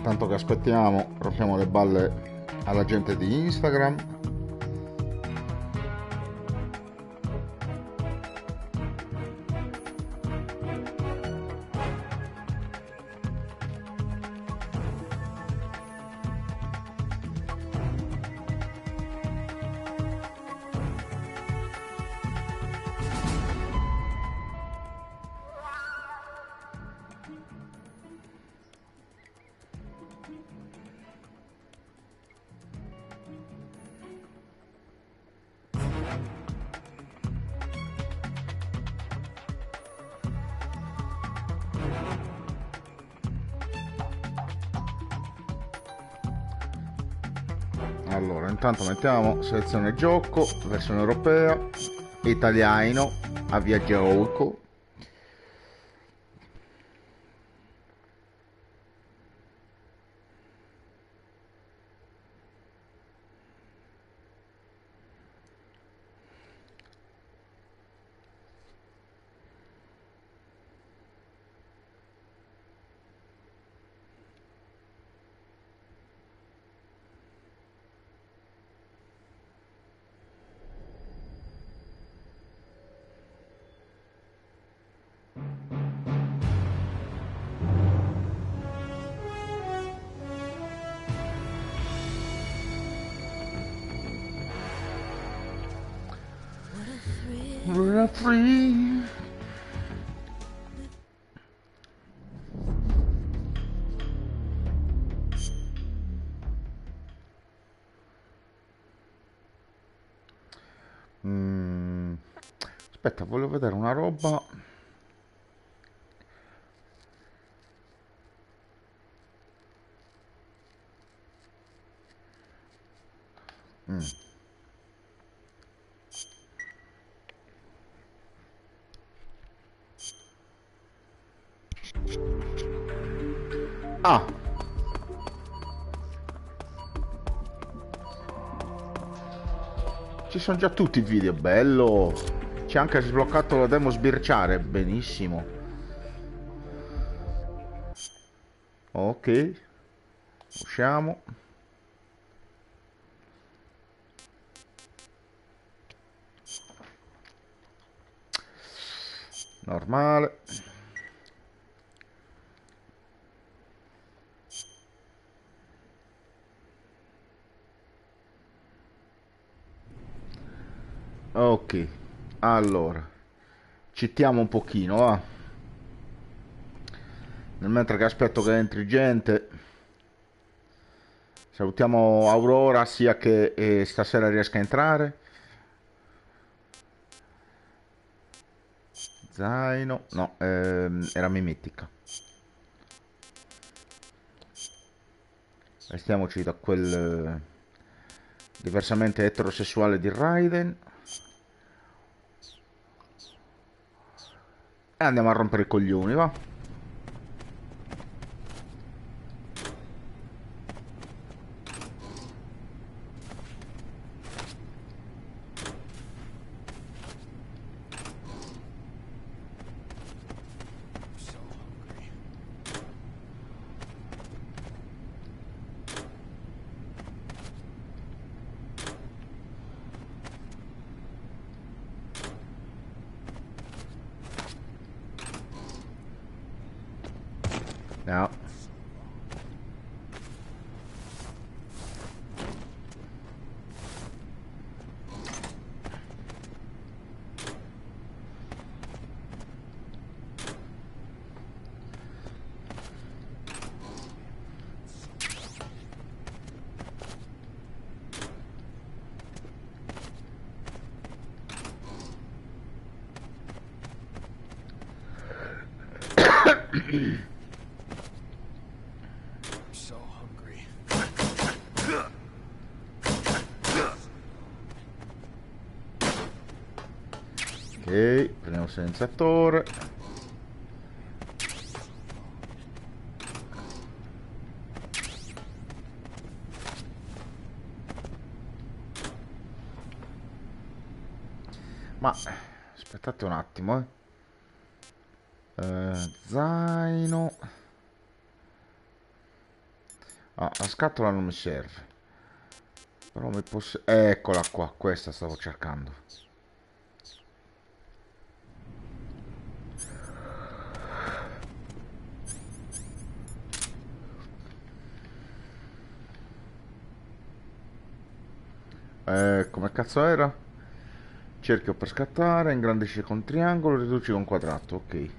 Tanto che aspettiamo, rompiamo le balle alla gente di Instagram. Allora, intanto mettiamo selezione gioco, versione europea, italiano, avvia gioco. We're free. Aspetta, volevo vedere una roba. Ah, ci sono già tutti i video, bello. C'è anche sbloccato la demo sbirciare, benissimo. Ok, usciamo. Normale. Ok, allora, citiamo un pochino, va. Nel mentre che aspetto che entri gente, salutiamo Aurora, sia che stasera riesca a entrare. Zaino, no, era mimetica. Restiamoci da quel diversamente eterosessuale di Raiden. E andiamo a rompere i coglioni, va. No. So hungry. Ok, prendiamo il silenziatore. Ma aspettate un attimo, zaino. Ah, la scatola non mi serve. Però mi posso... Eccola qua, questa stavo cercando. Come cazzo era? Cerchio per scattare, ingrandisci con triangolo, riduci con quadrato, ok.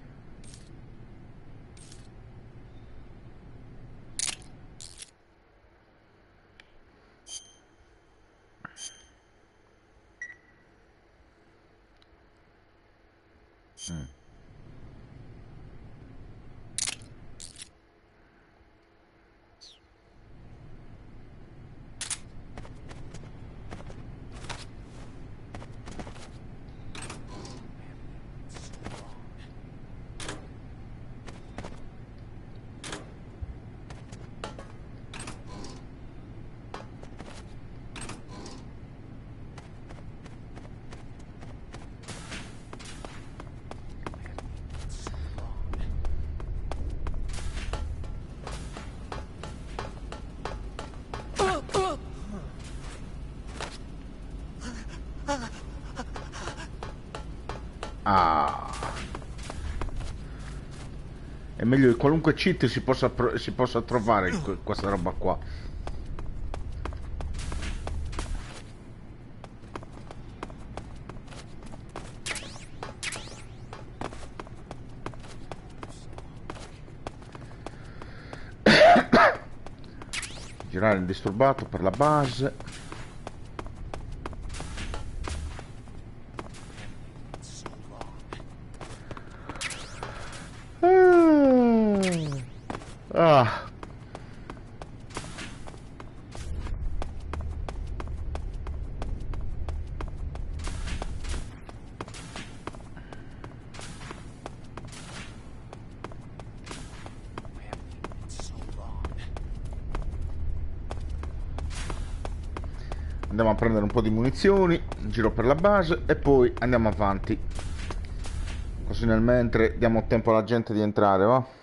Ah, è meglio che qualunque cheat si possa trovare in questa roba qua. Girare indisturbato per la base. Ah. Andiamo a prendere un po' di munizioni, giro per la base e poi andiamo avanti. Così nel mentre diamo tempo alla gente di entrare, va?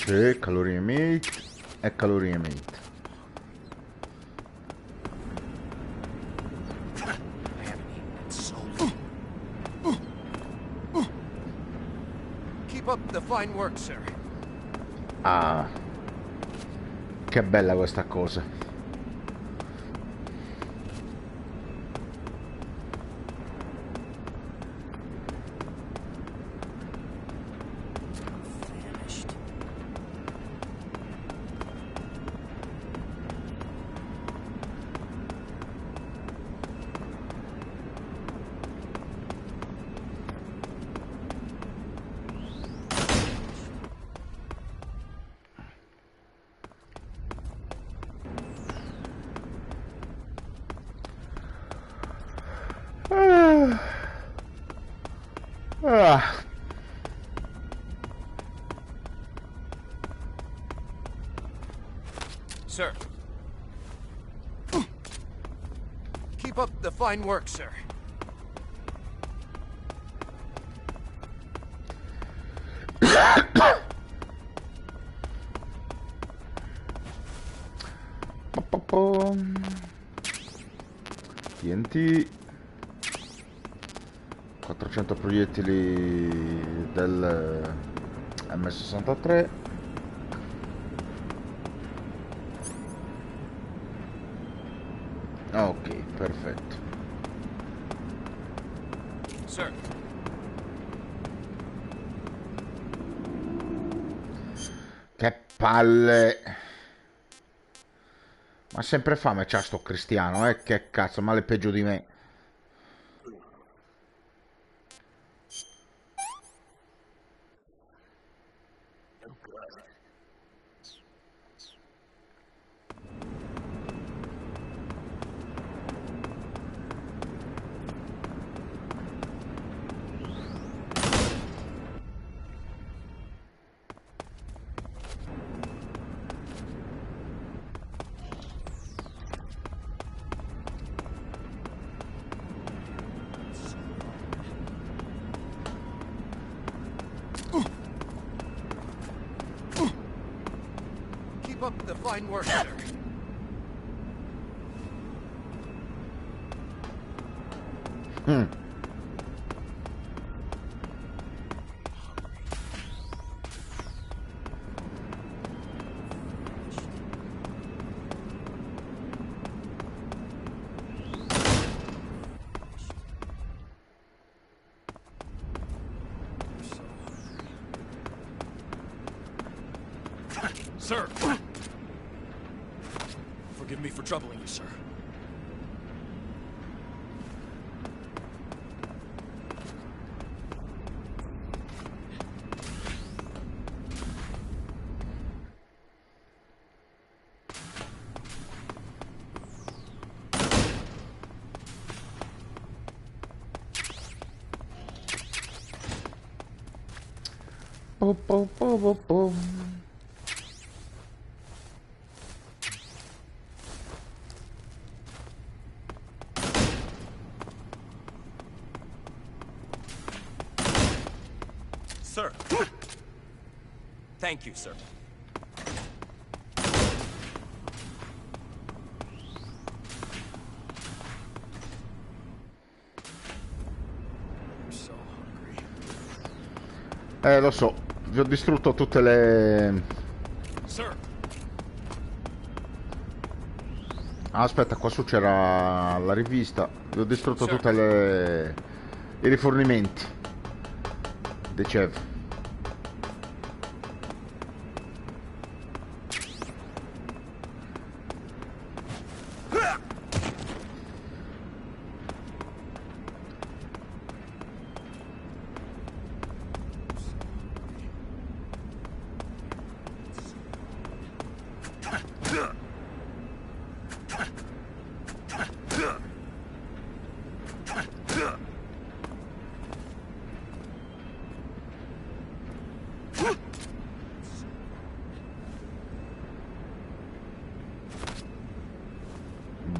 Sì, calorie meat e calorie meat. Keep up the fine work, sir. Ah, che bella questa cosa. Ah, ah. Sir. Keep up the fine work, sir. Pa-pa-pom. TNT. 400 proiettili del M63. Ok, perfetto. Sir. Che palle. Ma sempre fame c'ha sto cristiano, Che cazzo, male peggio di me. Keep up the fine work, sir. Mm. Sir! Forgive me for troubling you, sir. Po, po, po, po, po. Sir! Thank you, sir. I'm so hungry. Lo so, vi ho distrutto tutte le... Sir! Ah, aspetta, qua su c'era la rivista. Vi ho distrutto Sir. tutte le... i rifornimenti. Dicevo.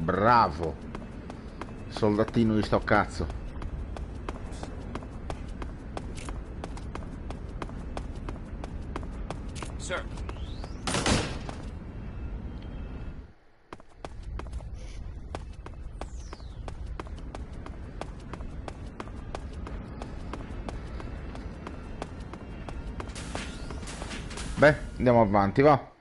Bravo. Soldatino di sto cazzo. Sir! Beh, andiamo avanti, va.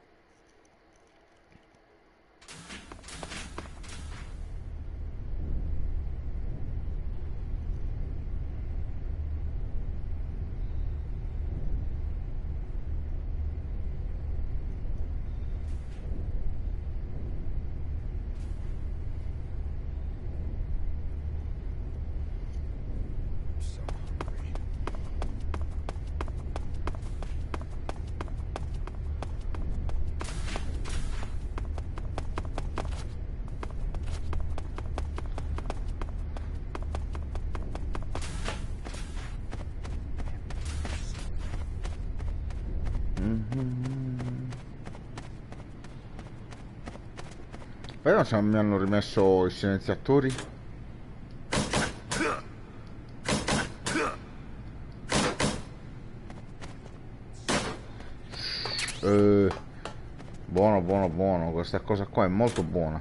So hungry. Vediamo se mi hanno rimesso i silenziatori. Buono, buono, buono. Questa cosa qua è molto buona.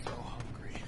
So hungry.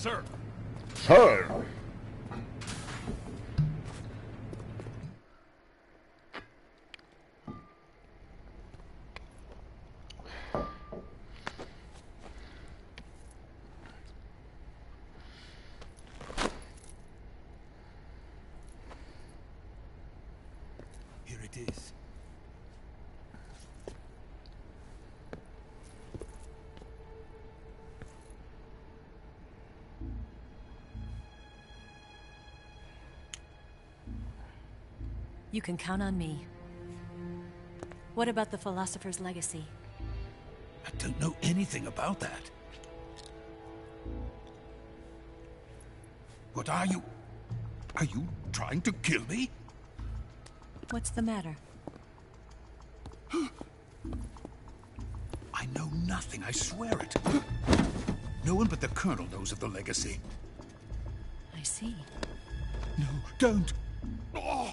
Sir! Sir. Here it is. You can count on me. What about the philosopher's legacy? I don't know anything about that. What are you? Are you trying to kill me? What's the matter? I know nothing, I swear it. No one but the Colonel knows of the legacy. I see. No, don't! Oh.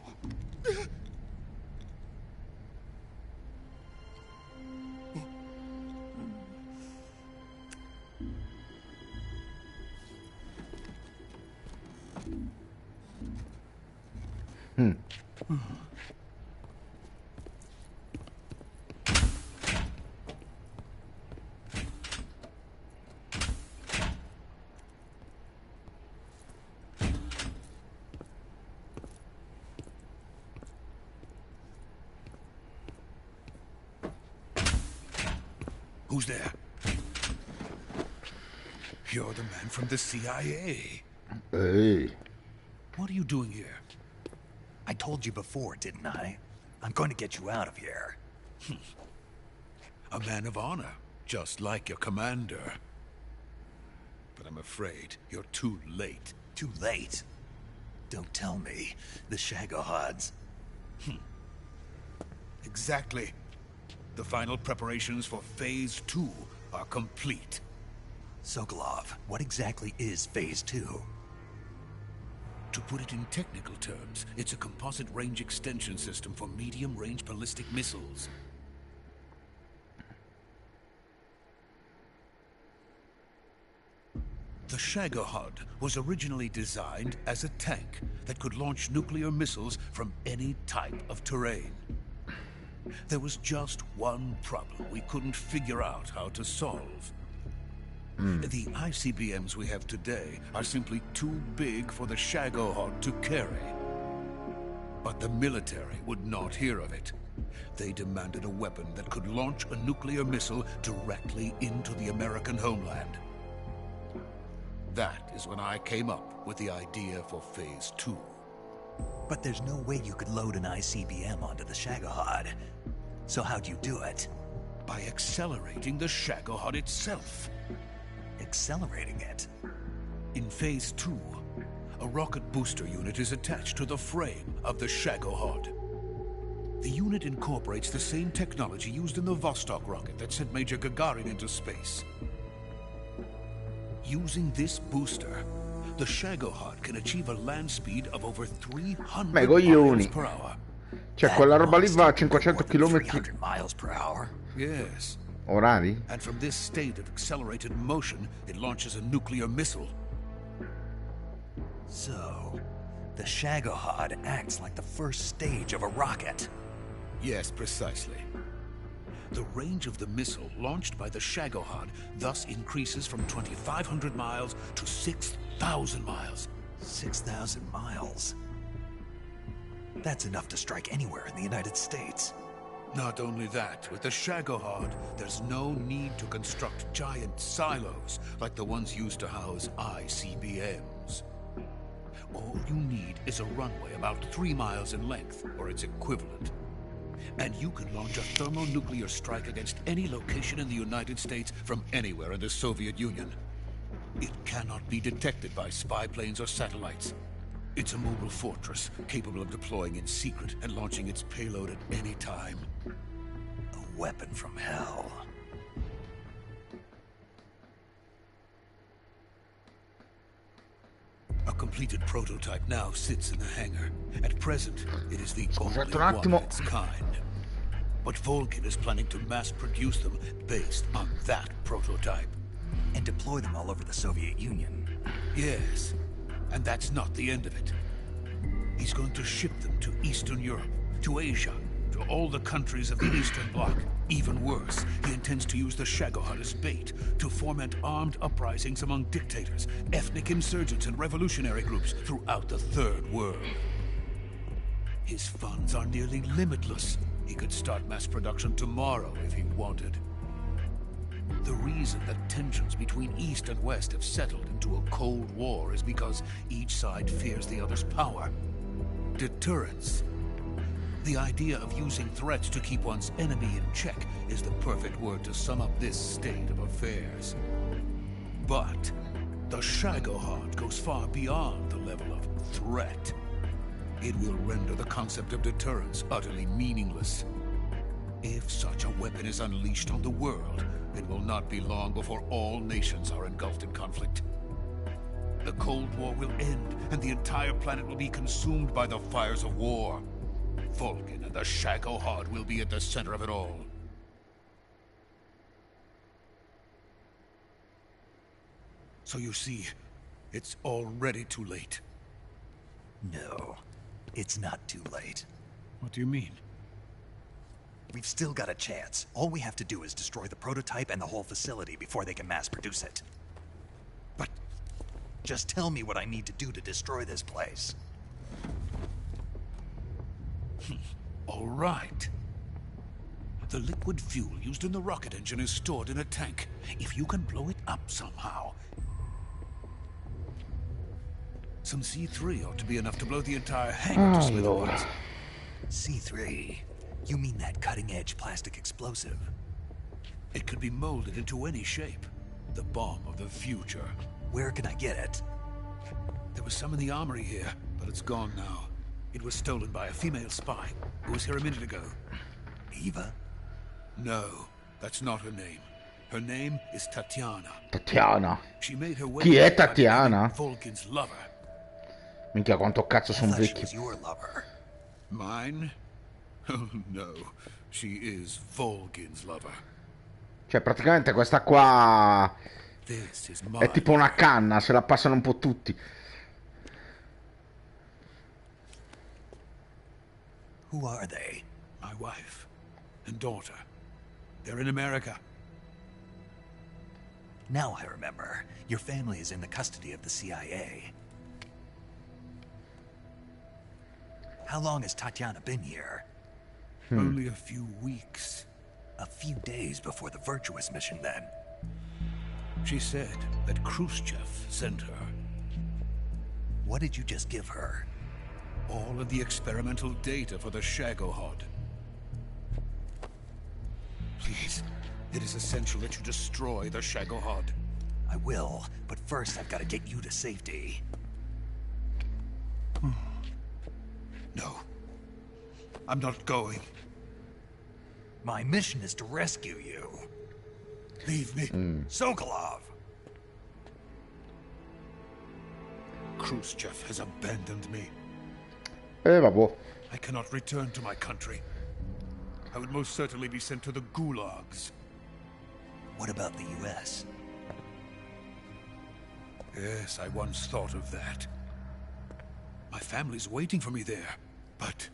Who's there? You're the man from the CIA. Hey. What are you doing here? I told you before, didn't I? I'm going to get you out of here. A man of honor, just like your commander. But I'm afraid you're too late. Too late. Don't tell me. The Shagohods. Exactly. The final preparations for Phase 2 are complete. Sokolov, what exactly is Phase 2? To put it in technical terms, it's a composite range extension system for medium-range ballistic missiles. The Shagohod was originally designed as a tank that could launch nuclear missiles from any type of terrain. There was just one problem we couldn't figure out how to solve. The ICBMs we have today are simply too big for the Shagohod to carry. But the military would not hear of it. They demanded a weapon that could launch a nuclear missile directly into the American homeland. That is when I came up with the idea for Phase 2. But there's no way you could load an ICBM onto the Shagohod. So how'd you do it? By accelerating the Shagohod itself. Accelerating it? In Phase 2, a rocket booster unit is attached to the frame of the Shagohod. The unit incorporates the same technology used in the Vostok rocket that sent Major Gagarin into space. Using this booster, the Shagohod can achieve a land speed of over 300 Ma i coglioni. miles per hour. Cioè, That quella roba lì must va a be more 500 than km 300 miles per hour. Yes. orari? And from this state of accelerated motion, it launches a nuclear missile. So, the Shagohod acts like the first stage of a rocket. Yes, precisely. The range of the missile launched by the Shagohod thus increases from 2,500 miles to 6,000 miles. 6,000 miles. That's enough to strike anywhere in the United States. Not only that, with the Shagohod, there's no need to construct giant silos like the ones used to house ICBMs. All you need is a runway about 3 miles in length, or its equivalent. And you can launch a thermonuclear strike against any location in the United States from anywhere in the Soviet Union. It cannot be detected by spy planes or satellites. It's a mobile fortress, capable of deploying in secret and launching its payload at any time. A weapon from hell. A completed prototype now sits in the hangar. At present, it is the only Scusate un one attimo. of its kind. But Volkin is planning to mass-produce them based on that prototype. And deploy them all over the Soviet Union. Yes, and that's not the end of it. He's going to ship them to Eastern Europe, to Asia, to all the countries of the Eastern Bloc. Even worse, he intends to use the Shagohod as bait to foment armed uprisings among dictators, ethnic insurgents, and revolutionary groups throughout the Third World. His funds are nearly limitless. He could start mass production tomorrow if he wanted. The reason that tensions between East and West have settled into a Cold War is because each side fears the other's power. Deterrence. The idea of using threats to keep one's enemy in check is the perfect word to sum up this state of affairs. But the Shagohod goes far beyond the level of threat. It will render the concept of deterrence utterly meaningless. If such a weapon is unleashed on the world, it will not be long before all nations are engulfed in conflict. The Cold War will end, and the entire planet will be consumed by the fires of war. Vulcan and the Shagohod will be at the center of it all. So you see, it's already too late. No, it's not too late. What do you mean? We've still got a chance. All we have to do is destroy the prototype and the whole facility before they can mass produce it. But just tell me what I need to do to destroy this place. all right. The liquid fuel used in the rocket engine is stored in a tank. If you can blow it up somehow... Some C3 ought to be enough to blow the entire hangar to smithereens. C3? You mean that cutting-edge plastic explosive? It could be molded into any shape. The bomb of the future. Where can I get it? There was some in the armory here, but it's gone now. It was stolen by a female spy who was here a minute ago. Eva? No, that's not her name. Her name is Tatiana. Tatiana. She made her way Chi è Tatiana? Vulcan's lover. Minchia, quanto cazzo I sono thought she vecchi. was your lover. Mine? Oh no, she is Vulcan's lover. Cioè, praticamente questa qua This is è mine. tipo una canna, se la passano un po' tutti. Who are they? My wife and daughter. They're in America. Now I remember. Your family is in the custody of the CIA. How long has Tatiana been here? Only a few weeks. A few days before the Virtuous mission, then. She said that Khrushchev sent her. What did you just give her? All of the experimental data for the Shagohod. Please, it is essential that you destroy the Shagohod. I will, but first I've got to get you to safety. No. I'm not going. My mission is to rescue you. Leave me. Sokolov! Khrushchev has abandoned me. Vabbè. I cannot return to my country. I would most certainly be sent to the gulags. What about the US? Yes, I once thought of that. My family's waiting for me there. But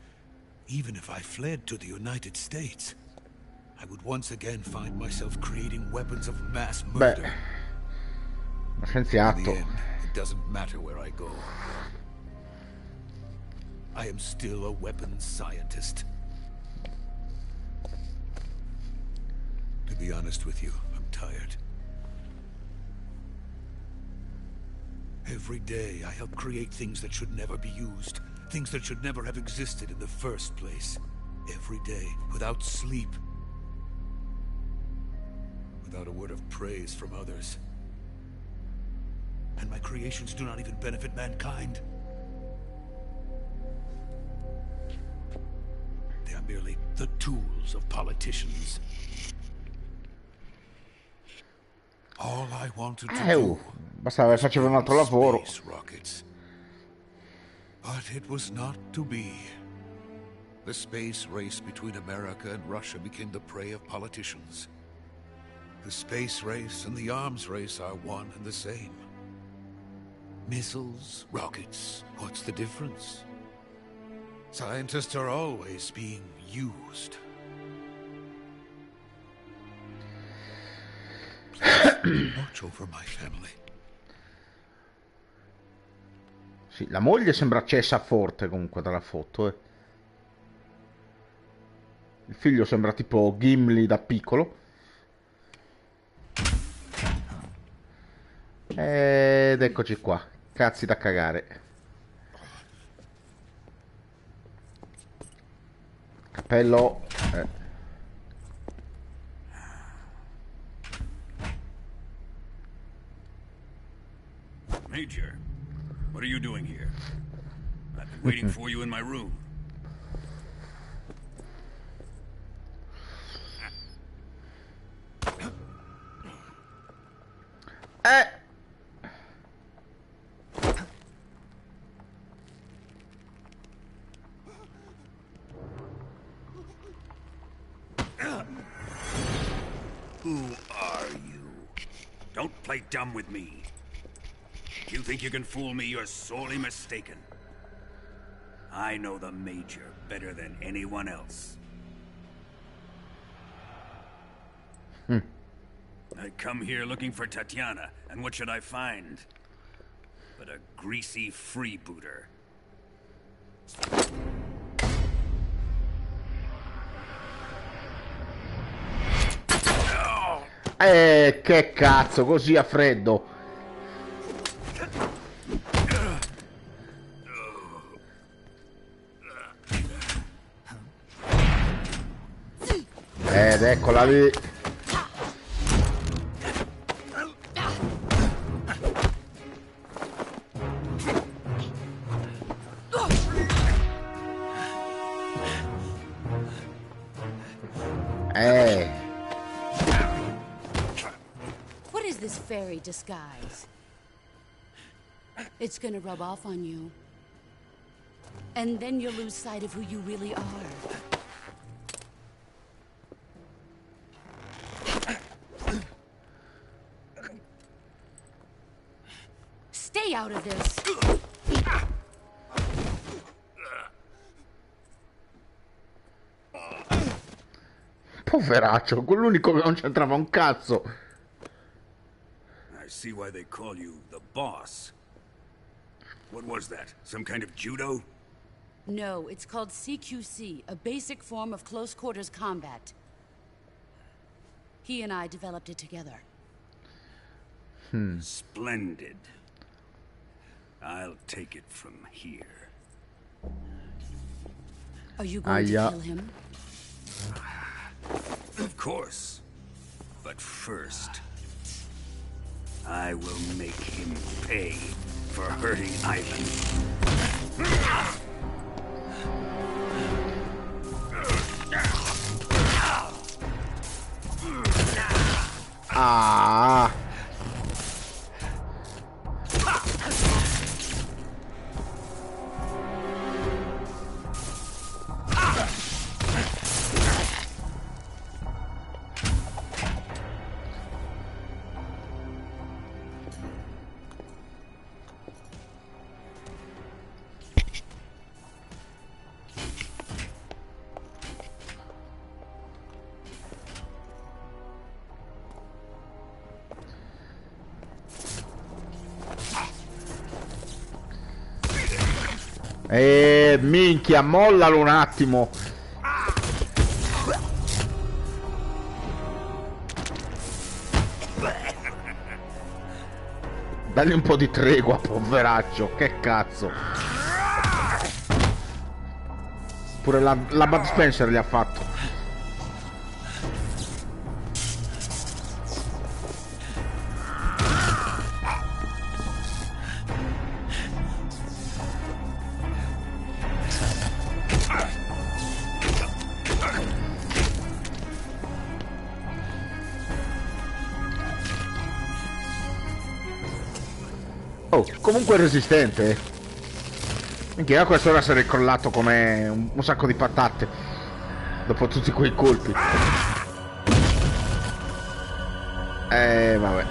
even if I fled to the United States, I would once again find myself creating weapons of mass murder. Beh, In the scienziato. end, it doesn't matter where I go. I am still a weapons scientist. To be honest with you, I'm tired. Every day I help create things that should never be used. Things that should never have existed in the first place. Every day, without sleep. Without a word of praise from others. And my creations do not even benefit mankind. They are merely the tools of politicians. All I wanted to do Bastava che faceva un altro lavoro. space rockets. But it was not to be. The space race between America and Russia became the prey of politicians. The space race and the arms race are one and the same. Missiles, rockets, what's the difference? Scientists are always being used. Please, watch over my family. Sì, la moglie sembra accesa forte comunque dalla foto, eh. Il figlio sembra tipo Gimli da piccolo. Ed eccoci qua. Cazzi da cagare. Cappello. Major, what are you doing here? I've been waiting for you in my room. Who are you? Don't play dumb with me. If you think you can fool me, you're sorely mistaken. I know the Major better than anyone else. I come here looking for Tatiana, and what should I find? But a greasy freebooter. Che cazzo, così a freddo. Ed eccola lì. What is this fairy disguise? It's gonna rub off on you. And then you'll lose sight of who you really are. Stay out of this! Poveraccio, quell'unico che non c'entrava un cazzo. I see why they call you the boss. What was that? Some kind of judo? No, it's called CQC, a basic form of close quarters combat. He and I developed it together. Splendid. I'll take it from here. Are you going to kill him? Of course. But first, I will make him pay for hurting Ivan. Ah. Minchia, mollalo un attimo. Dagli un po' di tregua, poveraccio. Che cazzo. Pure la Bud Spencer gli ha fatto. Oh, comunque è resistente. Minchia, a quest'ora sarei crollato come un sacco di patate. Dopo tutti quei colpi. Vabbè.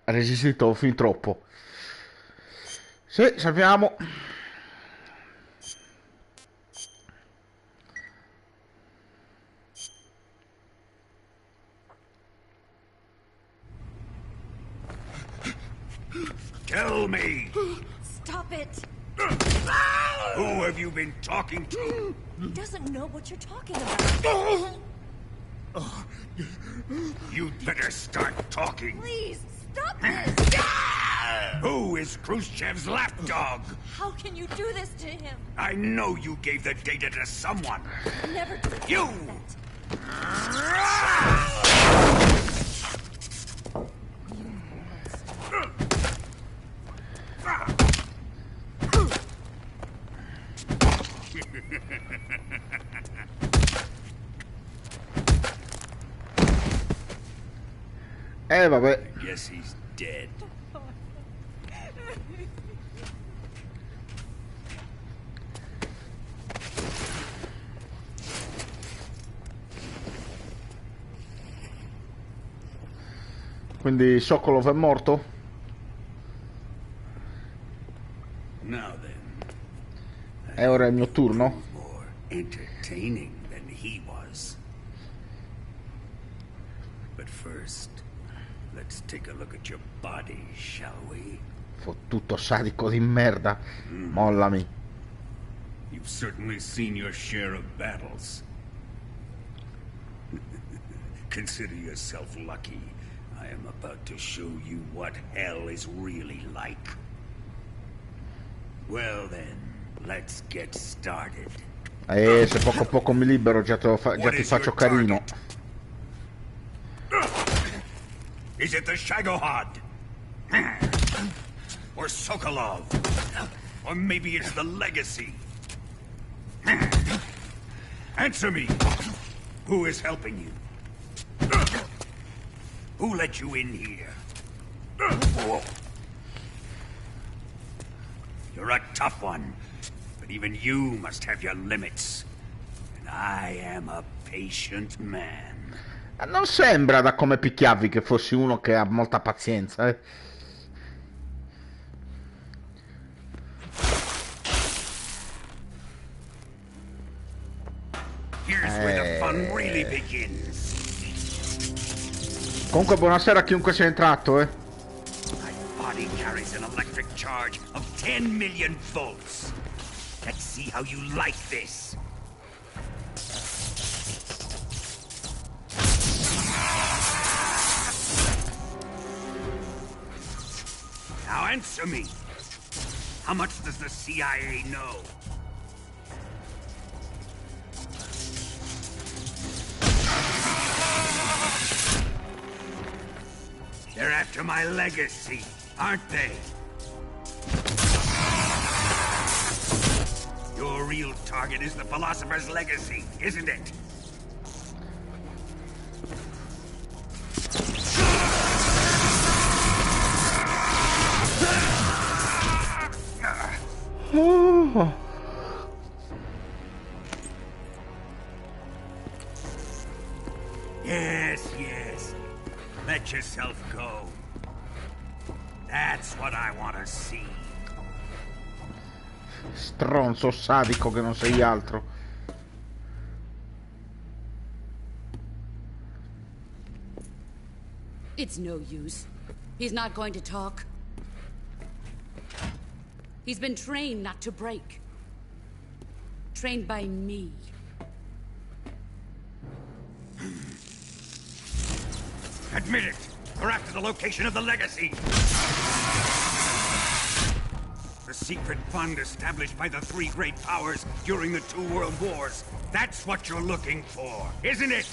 Ha resistito fin troppo. Sì, sappiamo. Tell me, Stop it! who have you been talking to? He doesn't know what you're talking about. You'd better start talking. Please, stop this! Who is Khrushchev's lapdog? How can you do this to him? I know you gave the data to someone. Never did You! that. Vabbè. I guess he's dead. Quindi Sokolov è morto? Now then, E ora è il mio turno? more entertaining than he was. But first, let's take a look at your body, shall we? Fottuto sadico di merda. Mollami. You've certainly seen your share of battles. Consider yourself lucky. I am about to show you what hell is really like. Well then, let's get started. Se poco a poco mi libero già, già ti faccio carino. Is it the Shagohod? Or Sokolov? Or maybe it's the Legacy? Answer me! Who is helping you? Who let you in here? You're a tough one, but even you must have your limits. And I am a patient man. Non sembra da come picchiavi che fossi uno che ha molta pazienza, eh. Here's where the fun really begins. Comunque buonasera a chiunque sia entrato, eh. My body carries an electric charge of 10 million volts. Let's see how you like this. Now answer me. How much does the CIA know? They're after my legacy, aren't they? Your real target is the Philosopher's Legacy, isn't it? Oh. Yes, yes. Let yourself go. That's what I want to see. Stronzo sadico che non sei altro. It's no use. He's not going to talk. He's been trained not to break. Trained by me. Admit it. We're after the location of the legacy. The secret fund established by the three great powers during the 2 world wars. That's what you're looking for, isn't it?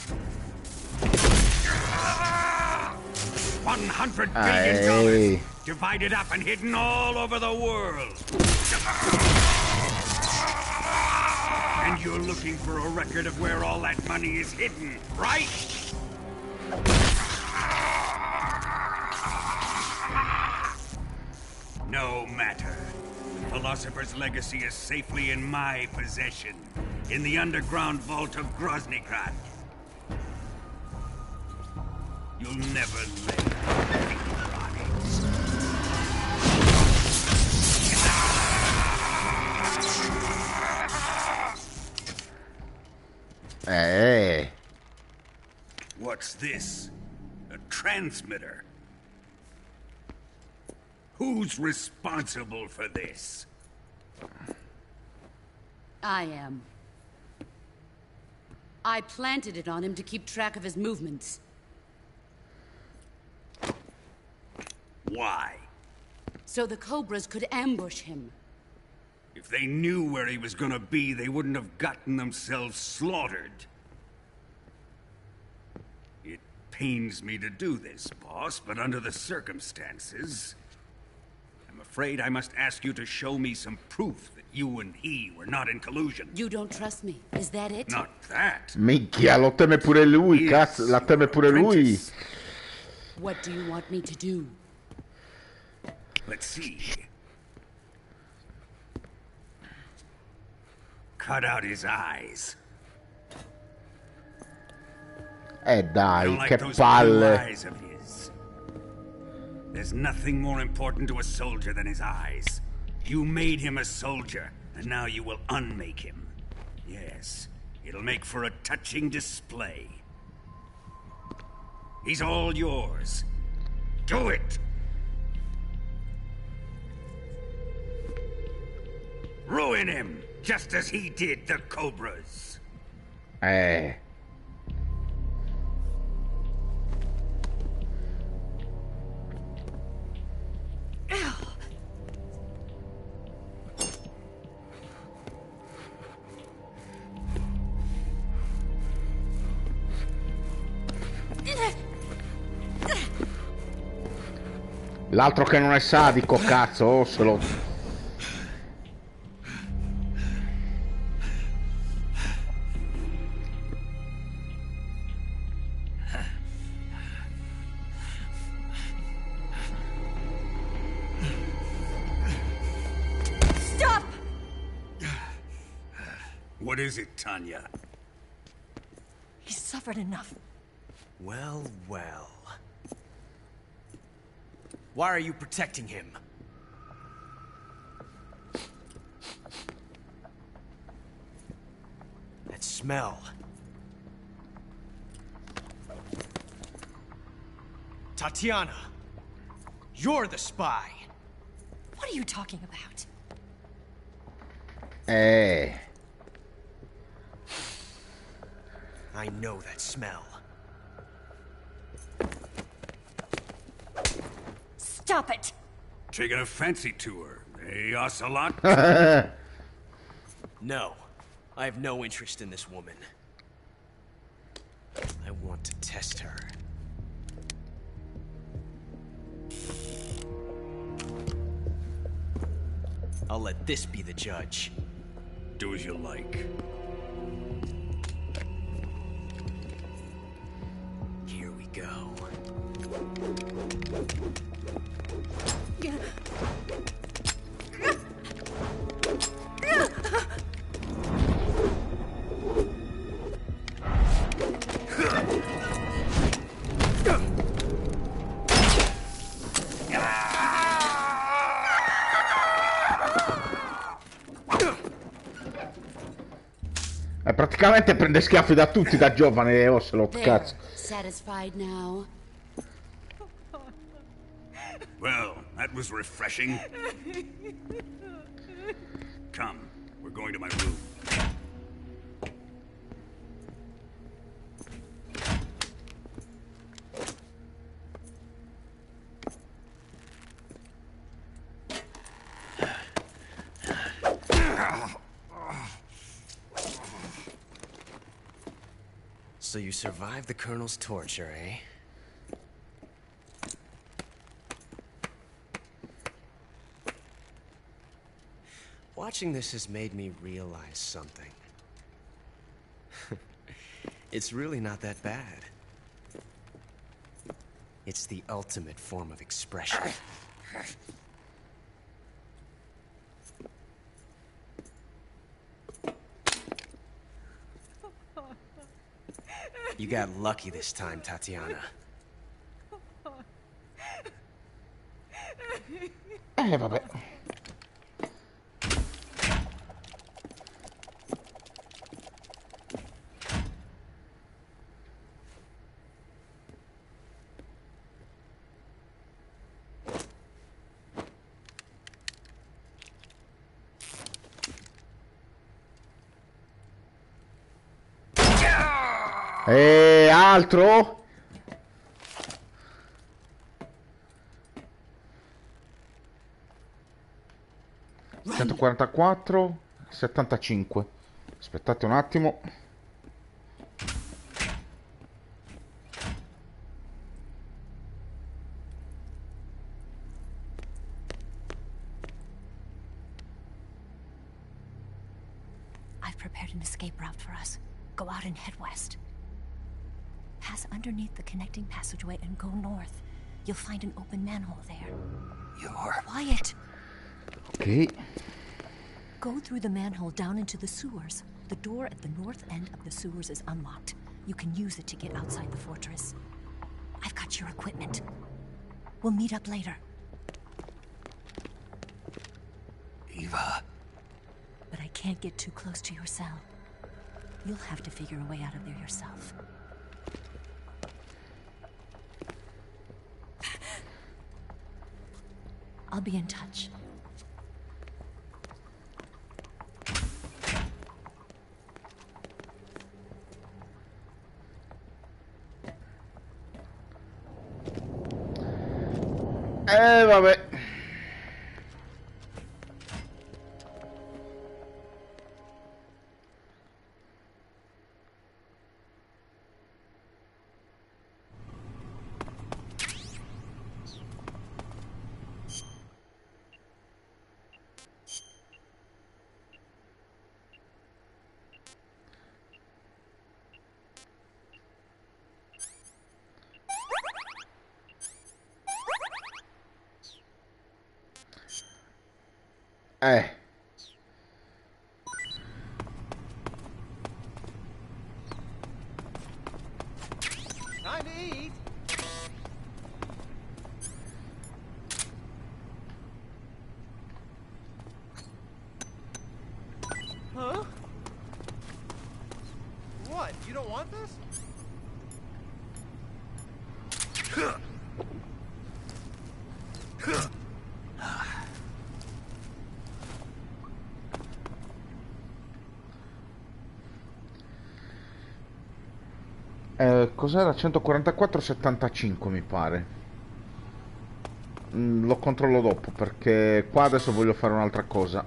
$100 billion divided up and hidden all over the world. And you're looking for a record of where all that money is hidden, right? No matter. philosopher's legacy is safely in my possession, in the underground vault of Groznygrad. You'll never lay finger on it. Hey. What's this? A transmitter? Who's responsible for this? I am. I planted it on him to keep track of his movements. Why? So the Cobras could ambush him. If they knew where he was gonna be, they wouldn't have gotten themselves slaughtered. It pains me to do this, boss, but under the circumstances, I'm afraid I must ask you to show me some proof that you and he were not in collusion. You don't trust me, is that it? Not that. Minchia, lo teme pure lui, cazzo, la teme pure lui. What do you want me to do? Let's see. Cut out his eyes. I Dai, don't like che those blue palle. eyes of his. There's nothing more important to a soldier than his eyes. You made him a soldier, and now you will unmake him. Yes, it'll make for a touching display. He's all yours. Do it! Ruin him, just as he did the Cobras. L'altro che non è sadico, cazzo, Ocelot. Stop! What is it, Tanya? He's suffered enough. Well, well. Why are you protecting him? That smell. Tatiana, you're the spy. What are you talking about? I know that smell. Stop it! Taking a fancy to her, eh, Ocelot? No, I have no interest in this woman. I want to test her. I'll let this be the judge. Do as you like. Here we go. Praticamente prende schiaffi da tutti da giovane Ocelot, There. cazzo. Satisfied now? Well, that was refreshing. Come, we're going to my room. So you survived the Colonel's torture, eh? Watching this has made me realize something. It's really not that bad. It's the ultimate form of expression. You got lucky this time, Tatiana. Vabbè. E altro? 144, 75. Aspettate un attimo. I've prepared an escape route for us. Go out and head west. Pass underneath the connecting passageway and go north. You'll find an open manhole there. You're... Quiet! Ok. Go through the manhole down into the sewers. The door at the north end of the sewers is unlocked. You can use it to get outside the fortress. I've got your equipment. We'll meet up later. Eva... But I can't get too close to your cell. You'll have to figure a way out of there yourself. I'll be in touch. Vabbè. Eh. Time to eat. Huh? What? You don't want this? Cos'era? 144,75 mi pare. Lo controllo dopo perché qua adesso voglio fare un'altra cosa.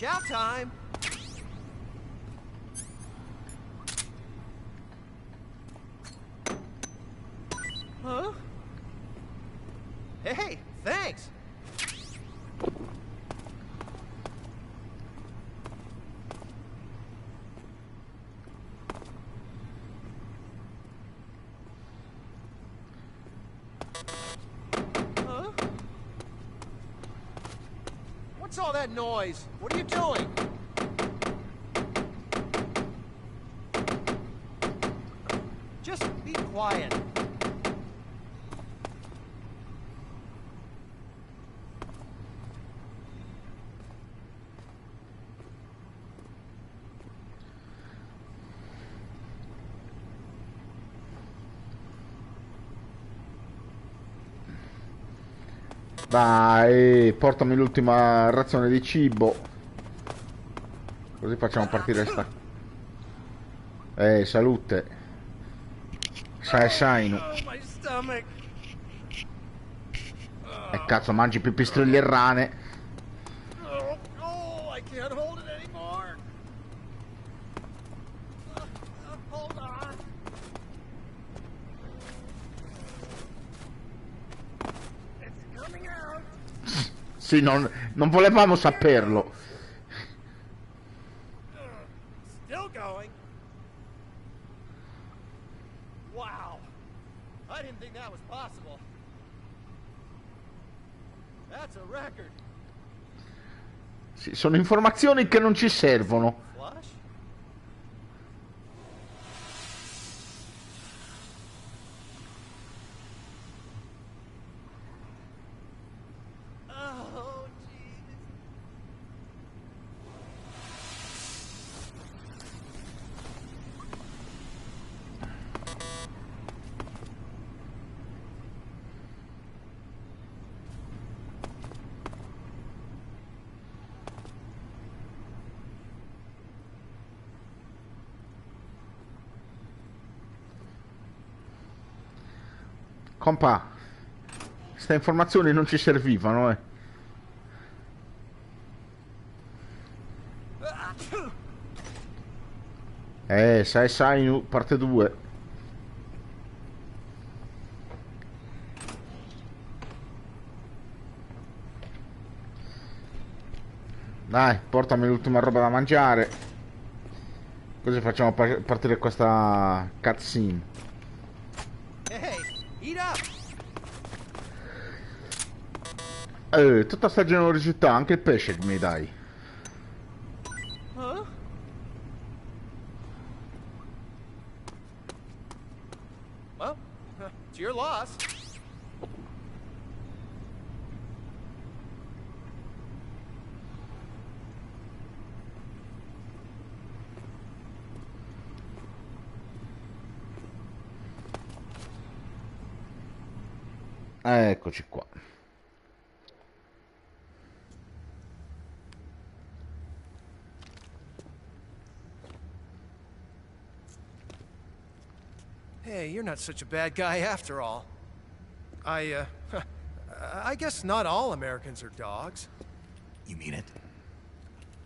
Chow time. Huh? Hey, thanks. Huh? What's all that noise? What are you doing? Just be quiet. Dai, portami l'ultima razione di cibo. Così facciamo partire sta... salute. Sai, Sainu. Oh, my stomach. cazzo, mangi pipistrelli e rane. Oh, I can't hold it anymore. Hold on. It's coming out. Sì, non volevamo saperlo. Still going. Wow. I didn't think that was possible. That's a record. Sì, sono informazioni che non ci servono. Flush? Oh, jeez. Compa, queste informazioni non ci servivano, eh. Sai, parte 2. Dai, portami l'ultima roba da mangiare. Così facciamo partire questa cutscene. Hey, eat up. Tutta sta generosità, anche il pesce mi dai. Huh? Well, it's your loss. Eccoci qua. Hey, you're not such a bad guy after all. I guess not all Americans are dogs. You mean it?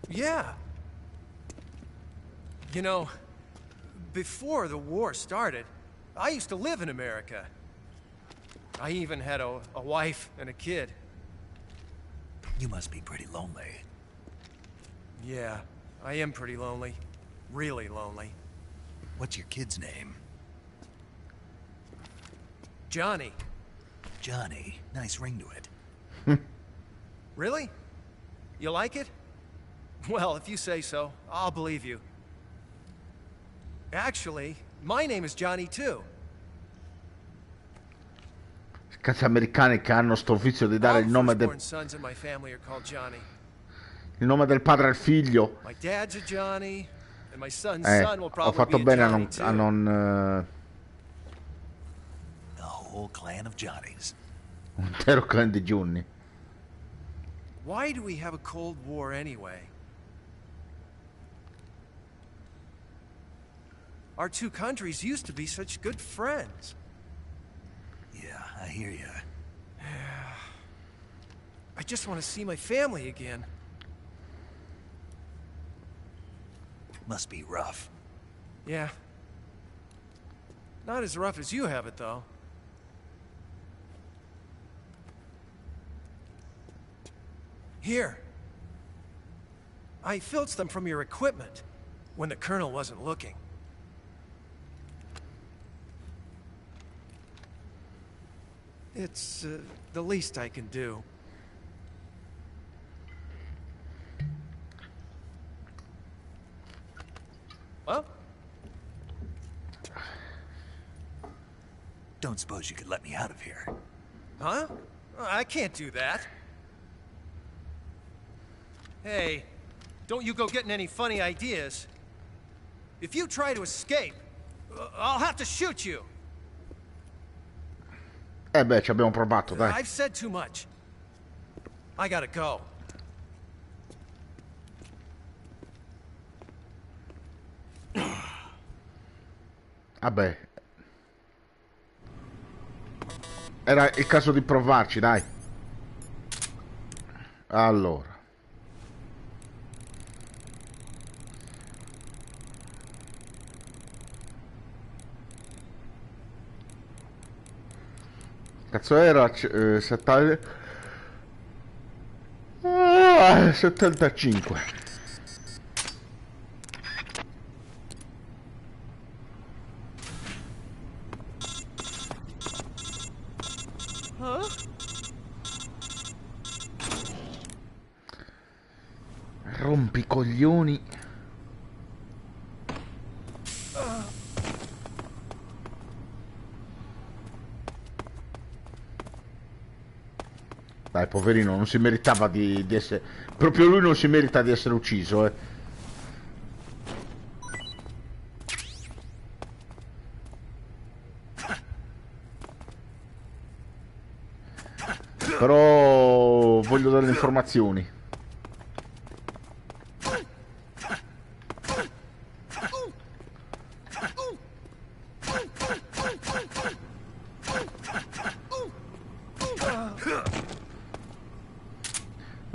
Yeah. You know, before the war started, I used to live in America. I even had a wife and a kid. You must be pretty lonely. Yeah, I am pretty lonely. Really lonely. What's your kid's name? Johnny. Johnny. Nice ring to it. Really? You like it? Well, if you say so, I'll believe you. Actually, my name is Johnny too. Cazzo americani che hanno sto vizio di dare All il nome, firstborn sons in my family are called Johnny. il nome del padre al figlio. My dad's a Johnny, and my son's son will Ho probably fatto be a bene a Johnny non, too. a non A whole clan of Johnnies. un intero clan di Johnny. Why do we have a Cold War anyway? Our two countries used to be such good friends. Yeah, I hear ya. I just want to see my family again. Must be rough. Yeah. Not as rough as you have it, though. Here. I filched them from your equipment when the Colonel wasn't looking. It's the least I can do. Well? Don't suppose you could let me out of here? Huh? I can't do that. Hey, don't you go getting any funny ideas. If you try to escape, I'll have to shoot you. Beh, ci abbiamo provato, dai. I've said too much. I gotta go. Vabbè. Era il caso di provarci, dai. Allora. Cazzo era? 75. Rompicoglioni. Dai, poverino, non si meritava di essere... Proprio lui non si merita di essere ucciso, Però voglio delle informazioni.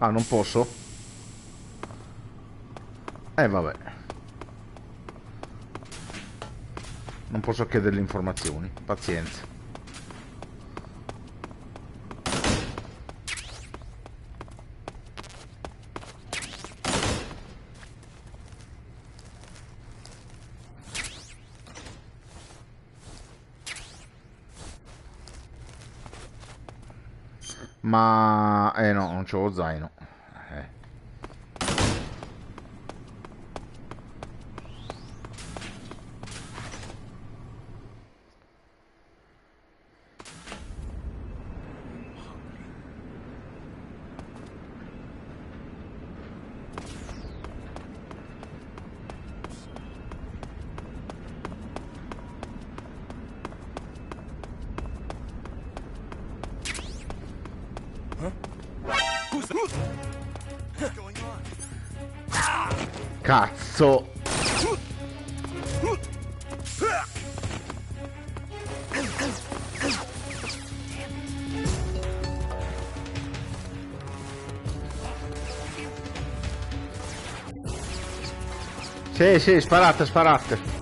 Ah, non posso? Vabbè. Non posso chiedere le informazioni. Pazienza. Ma... no, non c'ho lo zaino. Cazzo! Sì, sì, sparate, sparate.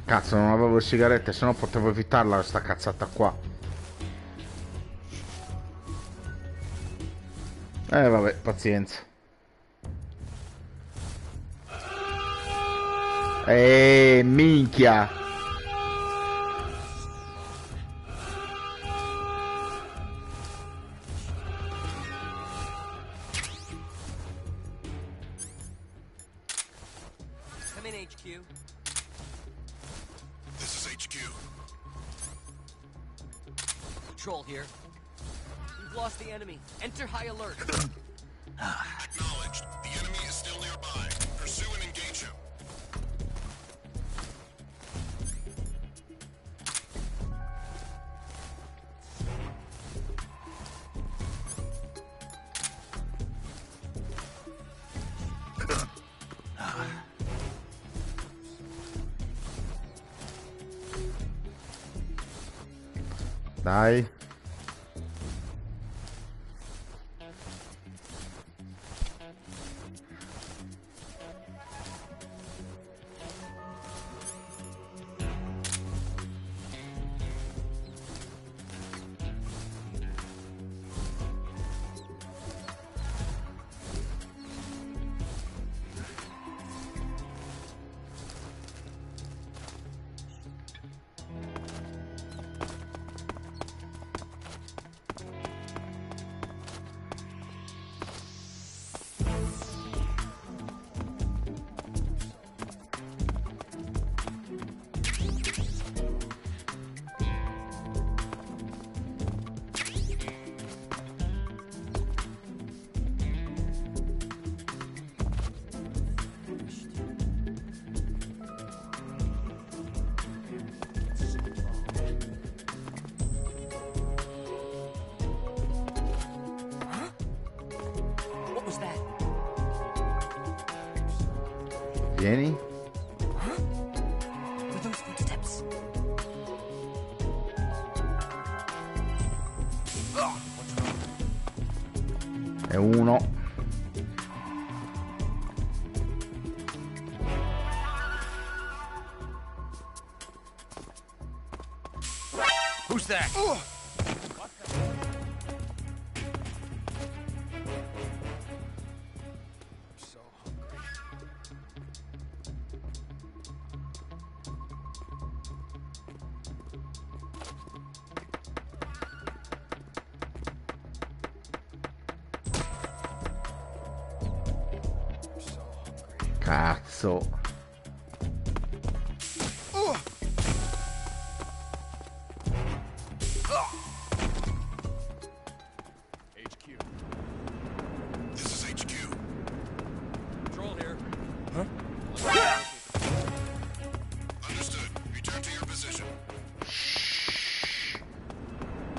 Cazzo, non avevo le sigarette, se no potevo evitarla sta cazzata qua. Vabbè, pazienza. Minchia. Come in, HQ. This is HQ. Patrol here. We've lost the enemy. Enter high alert. Acknowledged. The enemy is still nearby. Pursue and engage him. Dai. Vieni. E uno. Who's that? Cazzo. HQ. This is HQ. Control here. Understood. Return to your position.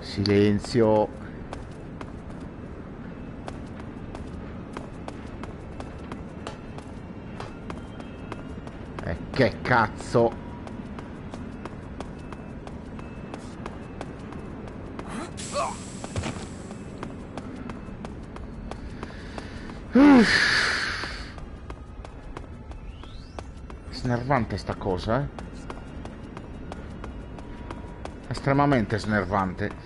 Silenzio. E che cazzo. Snervante sta cosa, eh? Estremamente snervante.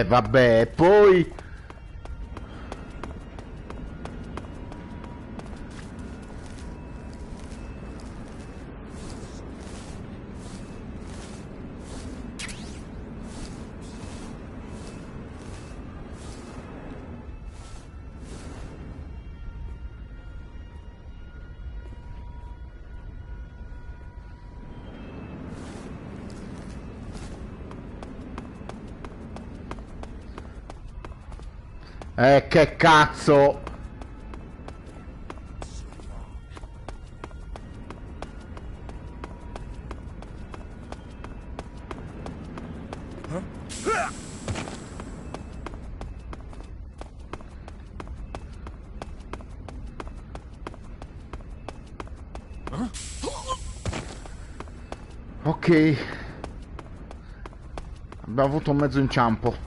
Vabbè, poi... che cazzo! Ok. Abbiamo avuto un mezzo inciampo.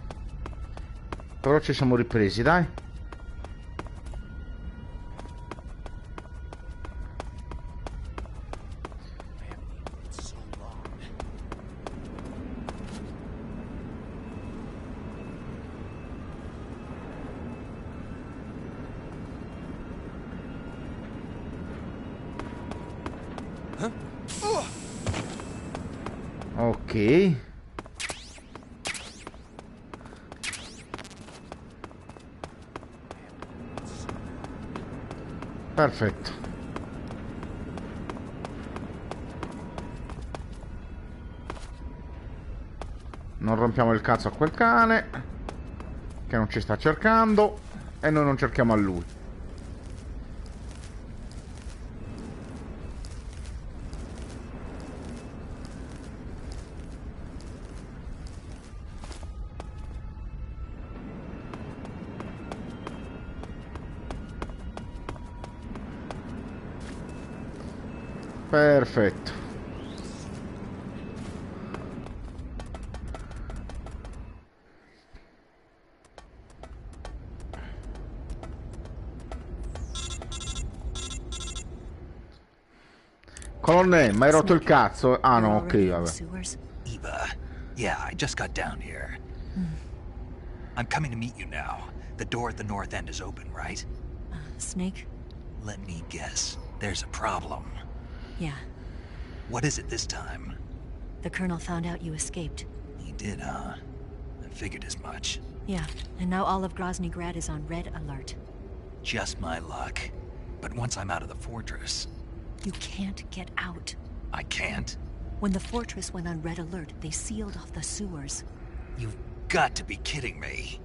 Però ci siamo ripresi, dai. Ok. Perfetto. Non rompiamo il cazzo a quel cane che non ci sta cercando e noi non cerchiamo a lui. Perfetto. Colonnello, mi hai rotto il cazzo? Ah no, ok, vabbè. Eva, yeah, I just got down here. I'm coming to meet you now. The door at the north end is open, right? Snake? Let me guess. There's a problem. Yeah. What is it this time? The Colonel found out you escaped. He did, huh? I figured as much. Yeah, and now all of Grozny Grad is on red alert. Just my luck. But once I'm out of the fortress... You can't get out. I can't? When the fortress went on red alert, they sealed off the sewers. You've got to be kidding me.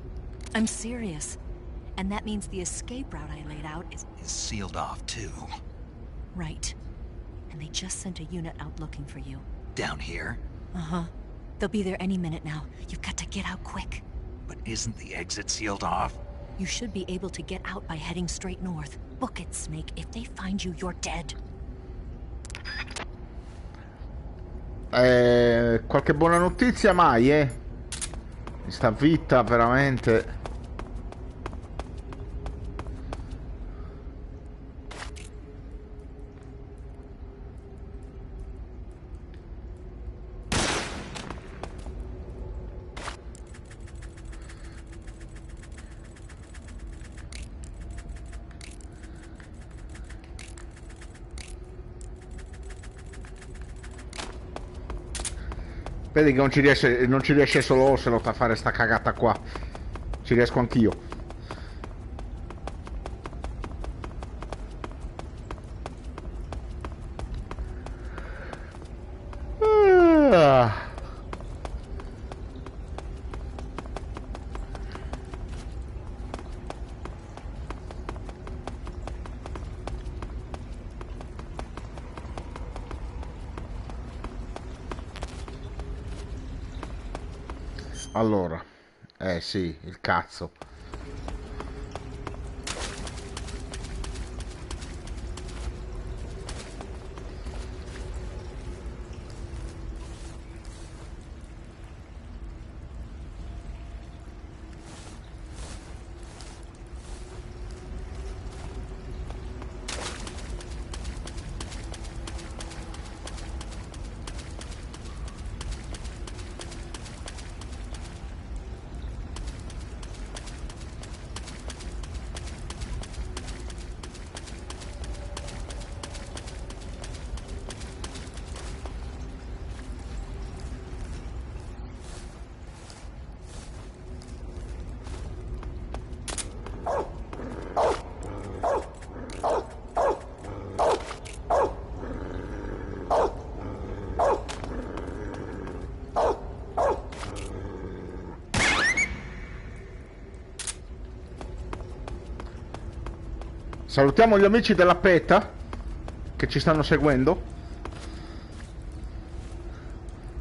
I'm serious. And that means the escape route I laid out is Sealed off, too. right. And they just sent a unit out looking for you. Down here? Uh-huh. They'll be there any minute now. You've got to get out quick. But isn't the exit sealed off? You should be able to get out by heading straight north. Book it, Snake. If they find you, you're dead. Qualche buona notizia mai, in sta vita veramente. Vedi che non ci riesce solo Ocelot a fare sta cagata qua. Ci riesco anch'io. Ah. Allora, sì, il cazzo. Salutiamo gli amici della PETA che ci stanno seguendo.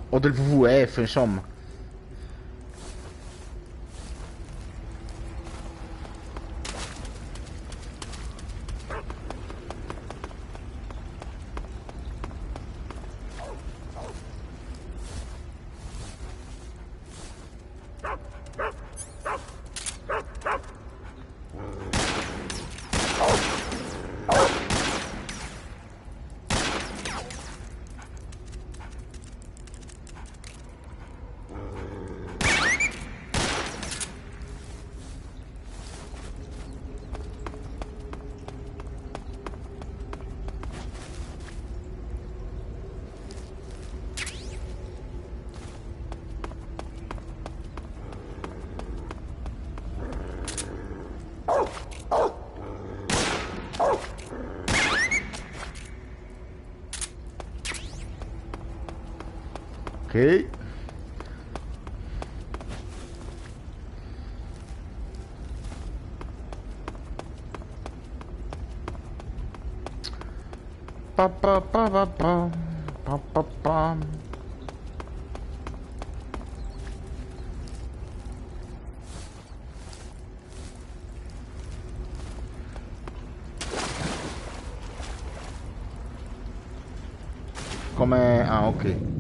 O del WWF, insomma. Ok. Pa pa pa pa pa pa pa pa. Come... Ah, ok.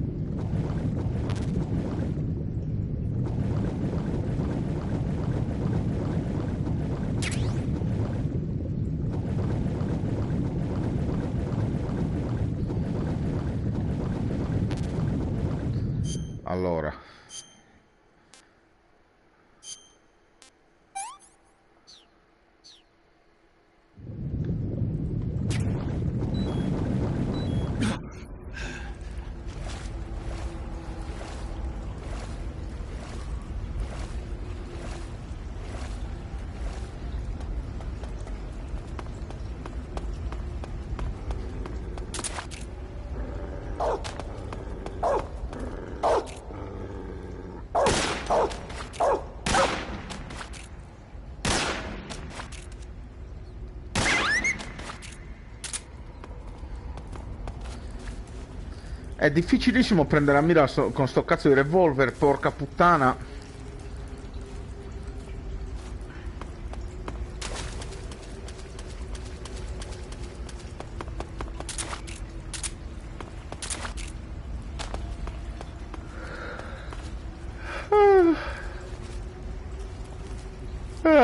Allora. È difficilissimo prendere a mira con sto cazzo di revolver, porca puttana.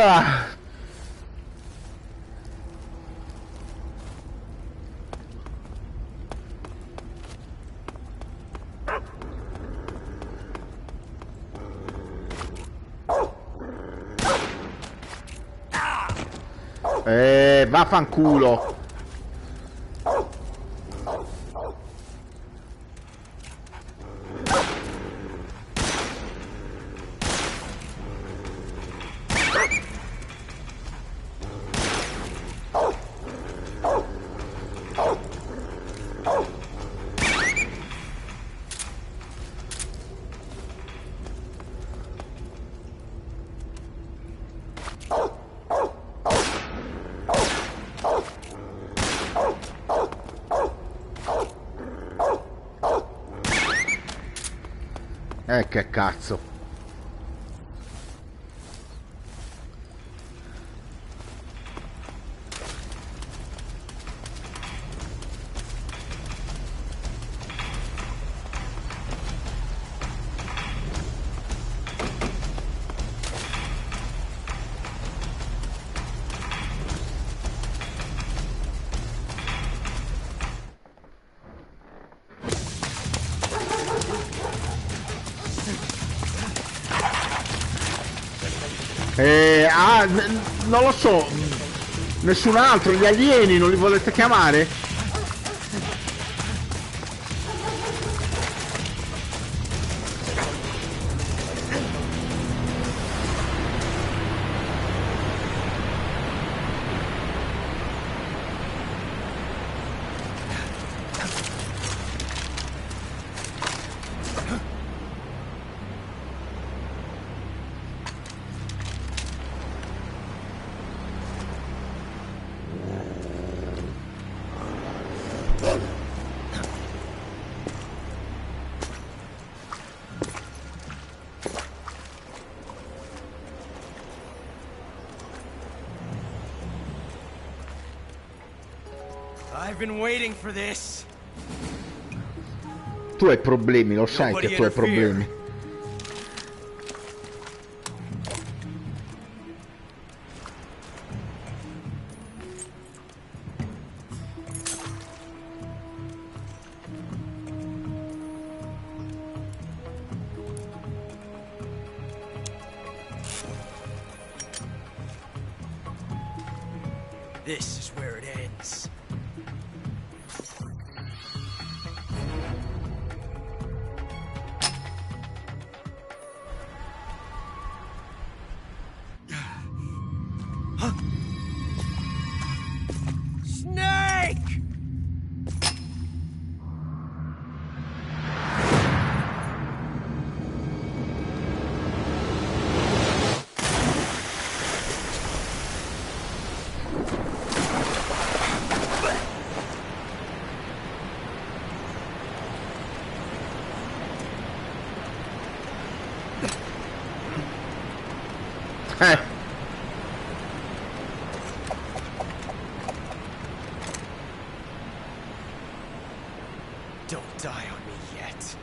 Ah. Vaffanculo. Che cazzo. Non lo so. Nessun altro, gli alieni non li volete chiamare? I've been waiting for this. Tu hai problemi, lo sai che tu hai problemi. This is where it ends. Snake! Don't die on me yet.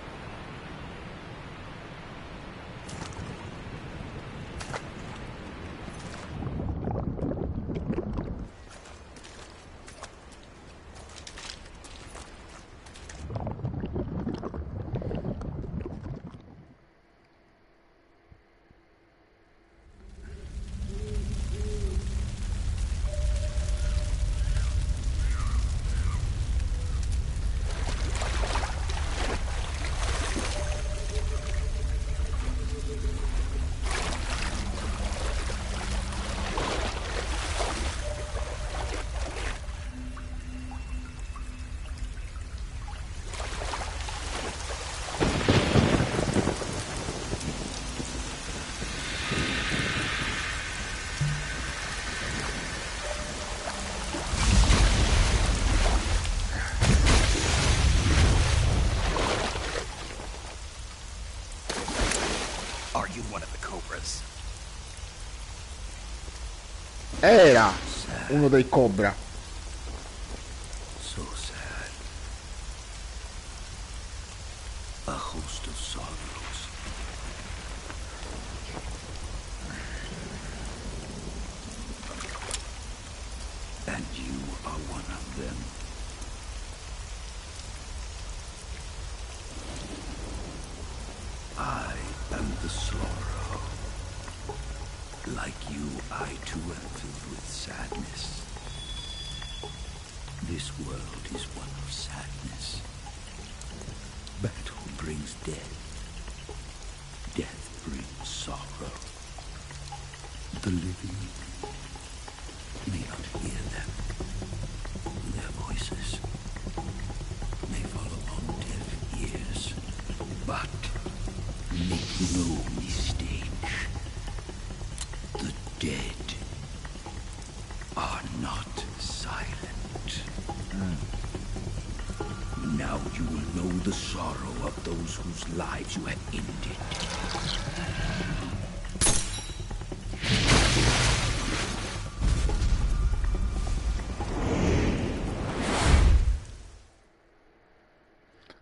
Are you one of the Cobras? Era uno dei Cobra. So sad. A host of sorrows. are one of them. I am the sorrow. Like you, I too am filled with sadness. This world is one of sadness. Battle brings death. Death brings sorrow. The living may not hear them. Their voices may fall upon deaf ears. But make no mistake. The dead are not silent. Now you will know the sorrow of those whose lives you have ended.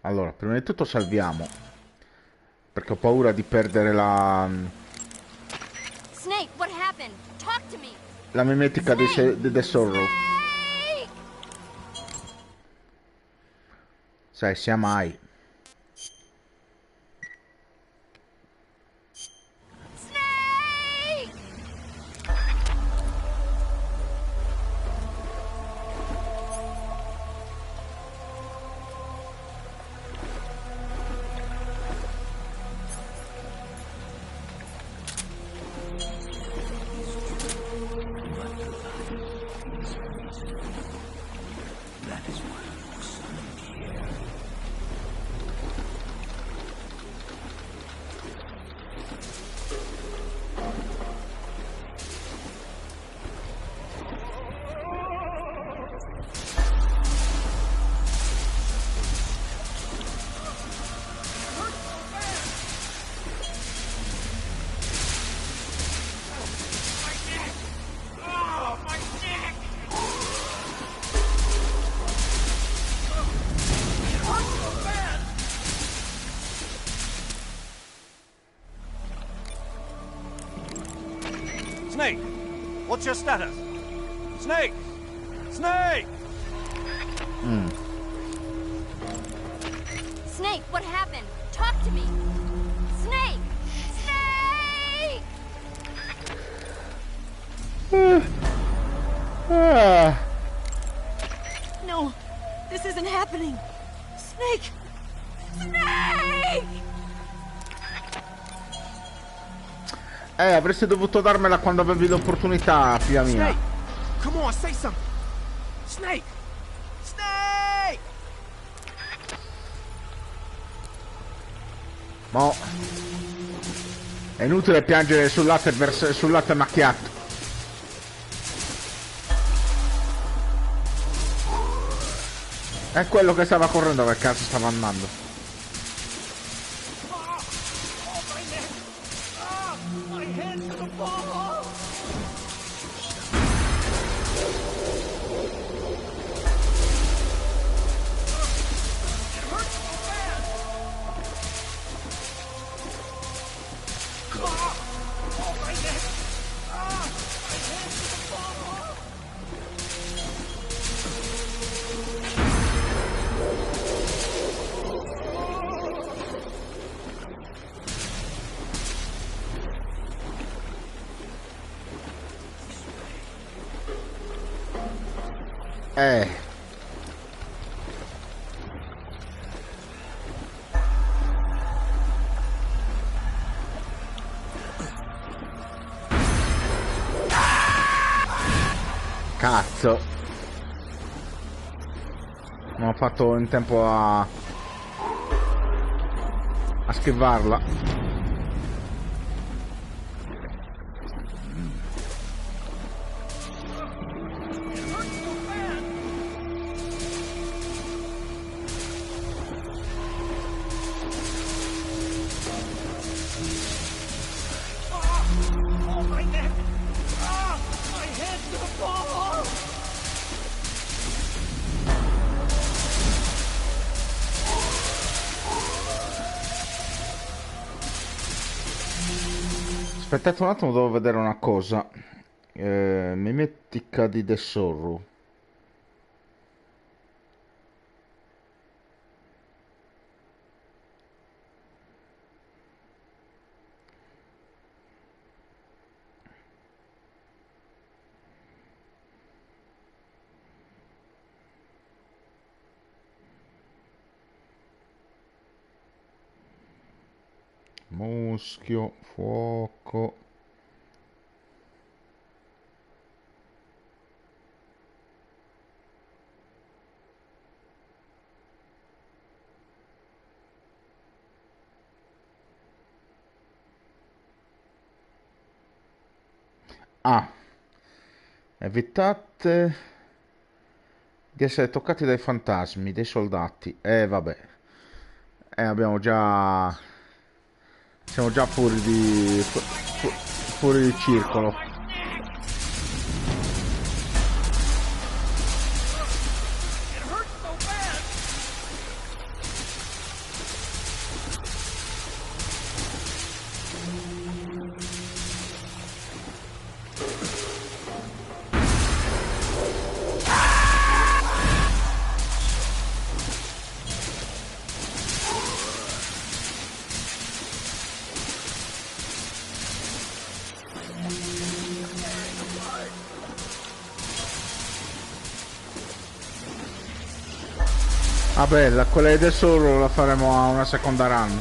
Allora, prima di tutto salviamo. Perché ho paura di perdere Snake, what happened? Talk to me. la mimetica di The Sorrow. Sai, sia mai. Snake! That is why I was summoned here. Snake! What's your status? Snake! Snake! Snake, what happened? Talk to me. Snake! Snake! No, this isn't happening. Snake! Snake! Avresti dovuto darmela quando avevi l'opportunità, figlia mia. Snake! Come on, say something! Snake! Snake! Mo. È inutile piangere sul latte macchiato. È quello che stava correndo, che cazzo stava andando. Cazzo. Non ho fatto in tempo a schivarla. Aspettate un attimo, devo vedere una cosa. Mimetica di The Sorrow. Muschio, fuoco. Ah, evitate di essere toccati dai fantasmi, dei soldati. Vabbè. Abbiamo già... Siamo già fuori di circolo. Ah bella, quella di adesso la faremo a una seconda run.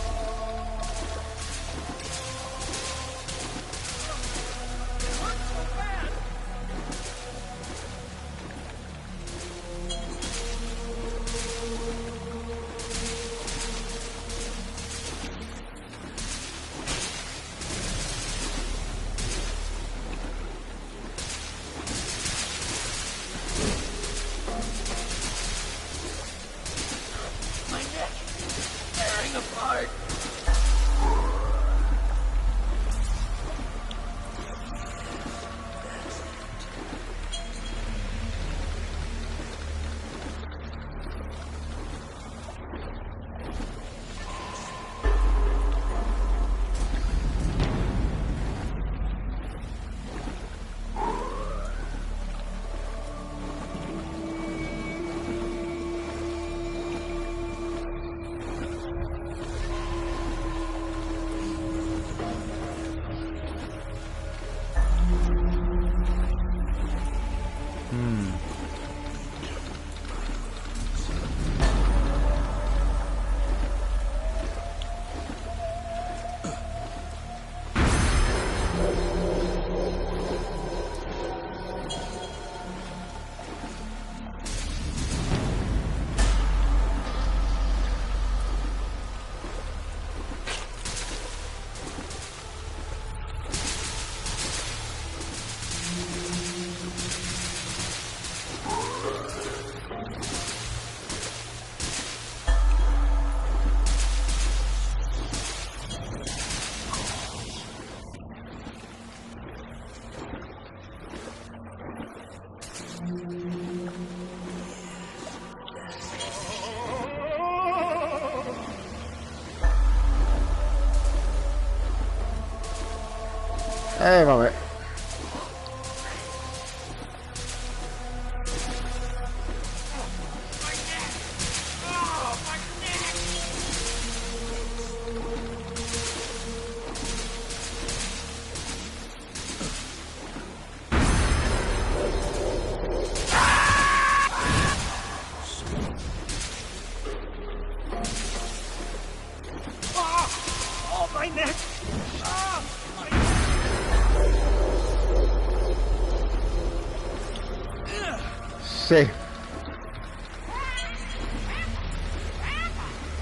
Vabbè. Sì.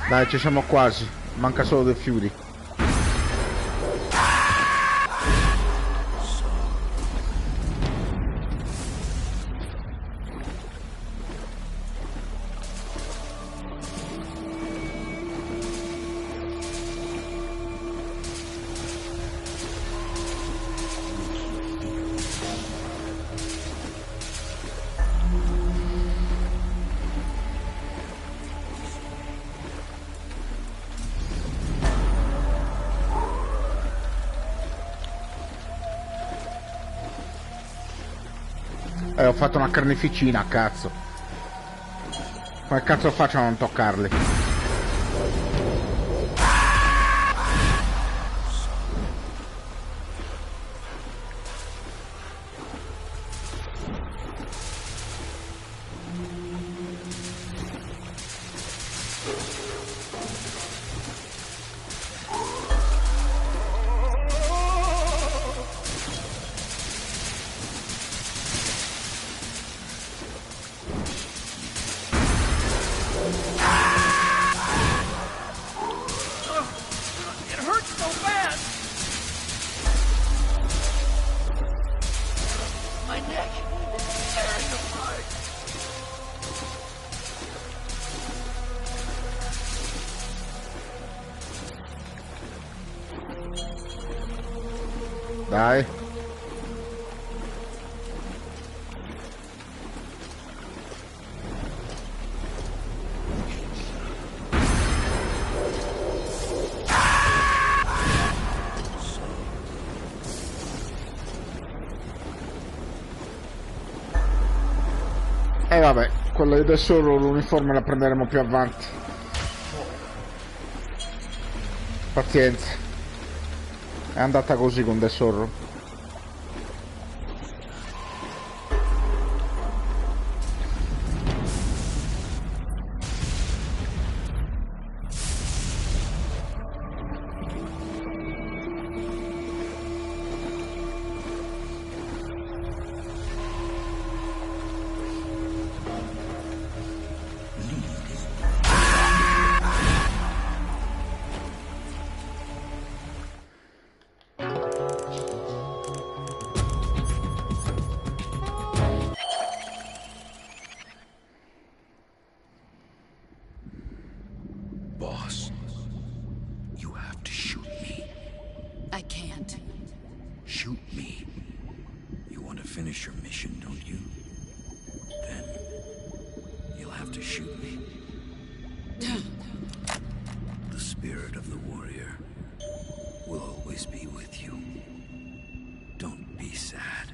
Dai, ci siamo quasi. Manca solo dei fiori. Ho fatto una carneficina, cazzo. Come cazzo faccio a non toccarli? Dai. E vabbè, quello di tesoro, l'uniforme la prenderemo più avanti. Pazienza. È andata così con tesoro. Boss, you have to shoot me. I can't. Shoot me. You want to finish your mission, don't you? Then you'll have to shoot me. The spirit of the warrior will always be with you. Don't be sad.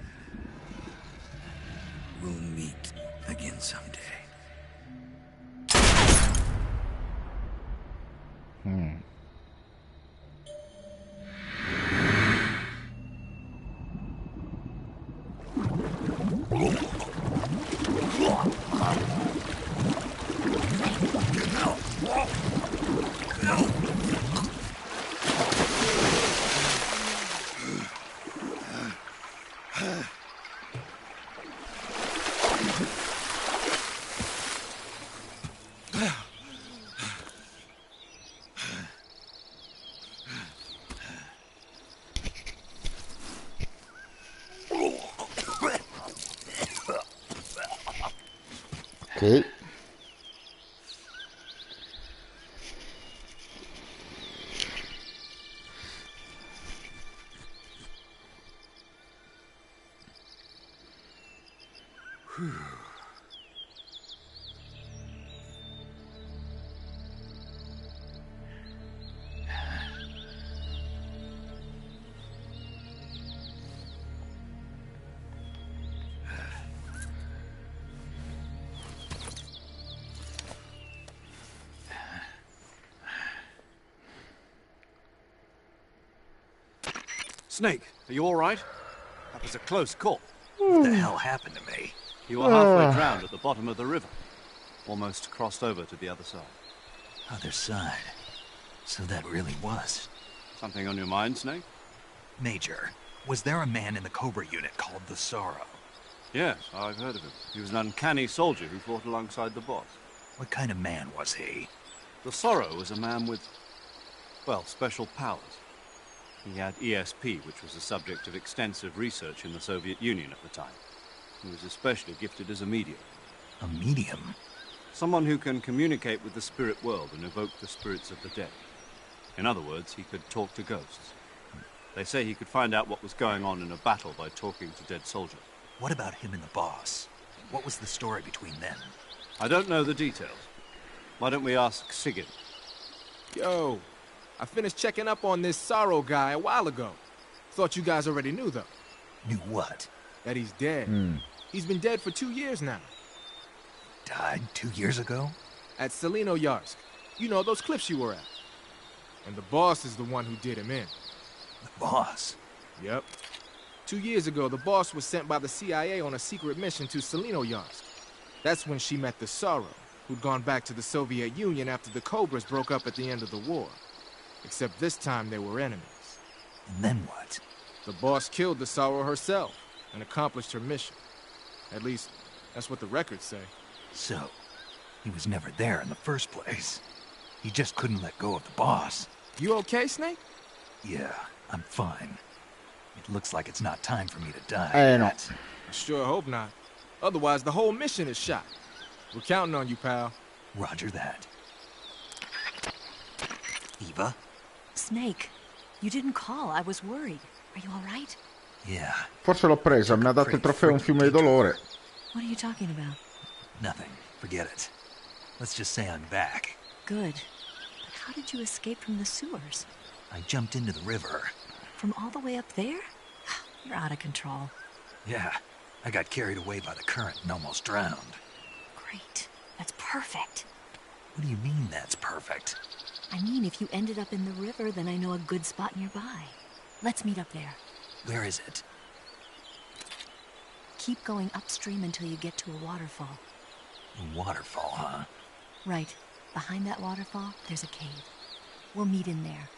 We'll meet again someday. Ok. Snake, are you all right? That was a close call. What the hell happened to me? You were halfway drowned at the bottom of the river. Almost crossed over to the other side. Other side. So that really was. Something on your mind, Snake? Major, was there a man in the Cobra unit called the Sorrow? Yes, I've heard of him. He was an uncanny soldier who fought alongside the boss. What kind of man was he? The Sorrow was a man with, well, special powers. He had ESP, which was the subject of extensive research in the Soviet Union at the time. He was especially gifted as a medium. A medium? Someone who can communicate with the spirit world and evoke the spirits of the dead. In other words, he could talk to ghosts. They say he could find out what was going on in a battle by talking to dead soldiers. What about him and the boss? What was the story between them? I don't know the details. Why don't we ask Sigurd? Yo, I finished checking up on this Sorrow guy a while ago. Thought you guys already knew, though. Knew what? That he's dead. He's been dead for 2 years now. Died 2 years ago? At Selino-Yarsk. You know, those cliffs you were at. And the boss is the one who did him in. The boss? Yep. 2 years ago, the boss was sent by the CIA on a secret mission to Selino-Yarsk. That's when she met the Sorrow, who'd gone back to the Soviet Union after the Cobras broke up at the end of the war. Except this time they were enemies. And then what? The boss killed the Sorrow herself and accomplished her mission. At least, that's what the records say. So, he was never there in the first place. He just couldn't let go of the boss. You okay, Snake? Yeah, I'm fine. It looks like it's not time for me to die. No. I sure hope not. Otherwise, the whole mission is shot. We're counting on you, pal. Roger that. Eva? Snake, you didn't call. I was worried. Are you all right? Yeah. Forse l'ho presa, mi ha dato il trofeo un fiume di dolore. What are you talking about? Nothing. Forget it. Let's just say I'm back. Good. But how did you escape from the sewers? I jumped into the river. From all the way up there? You're out of control. Yeah. I got carried away by the current and almost drowned. Great. That's perfect. What do you mean that's perfect? I mean, if you ended up in the river, then I know a good spot nearby. Let's meet up there. Where is it? Keep going upstream until you get to a waterfall. A waterfall, huh? Right. Behind that waterfall, there's a cave. We'll meet in there.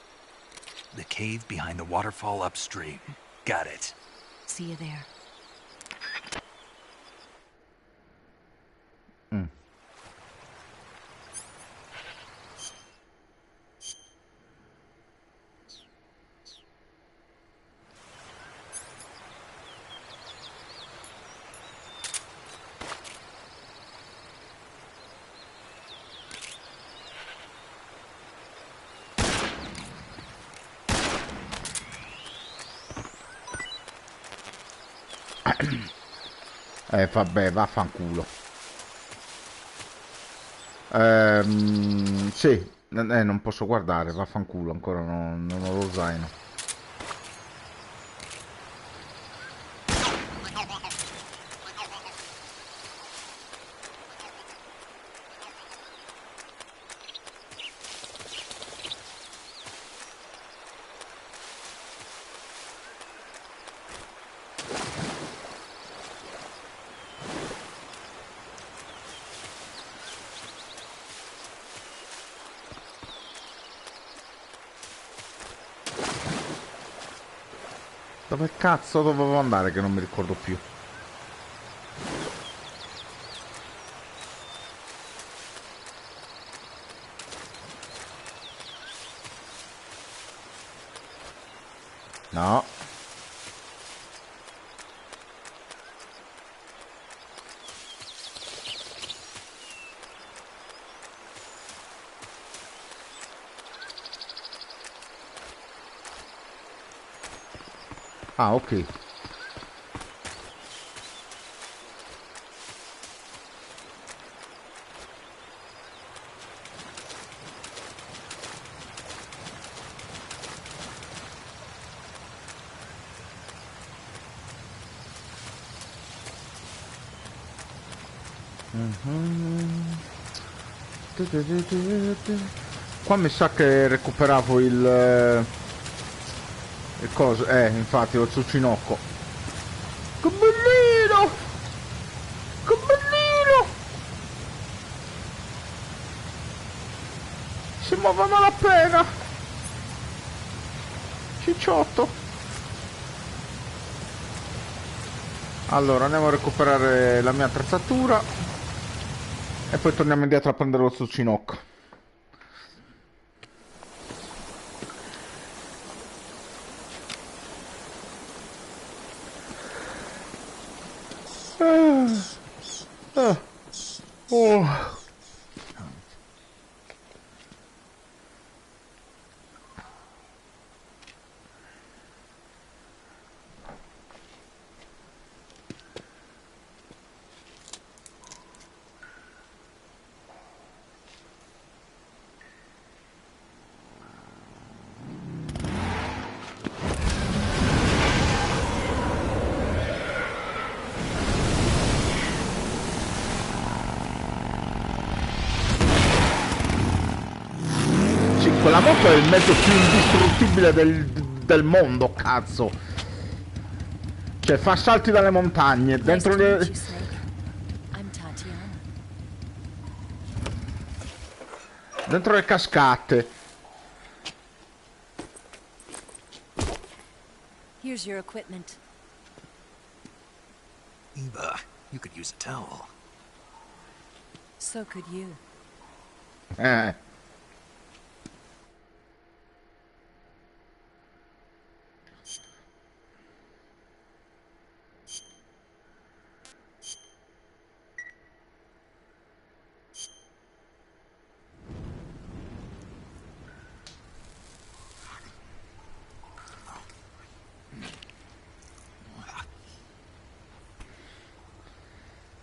The cave behind the waterfall upstream. Got it. See you there. Vabbè, vaffanculo. Sì, non posso guardare, vaffanculo, ancora non ho lo zaino. Dove cazzo dovevo andare che non mi ricordo più? No. Ah, ok. Qua mi sa che recuperavo il coso, infatti lo zuccinocco. Che bellino! Che bellino! Si muove a malapena! Cicciotto! Allora andiamo a recuperare la mia attrezzatura e poi torniamo indietro a prendere lo zuccinocco. Oh. Quella moto è il mezzo più indistruttibile del mondo, cazzo. Cioè, fa salti dalle montagne, dentro le... dentro le cascate. Here's your equipment. Eva, you could use a towel. So could you.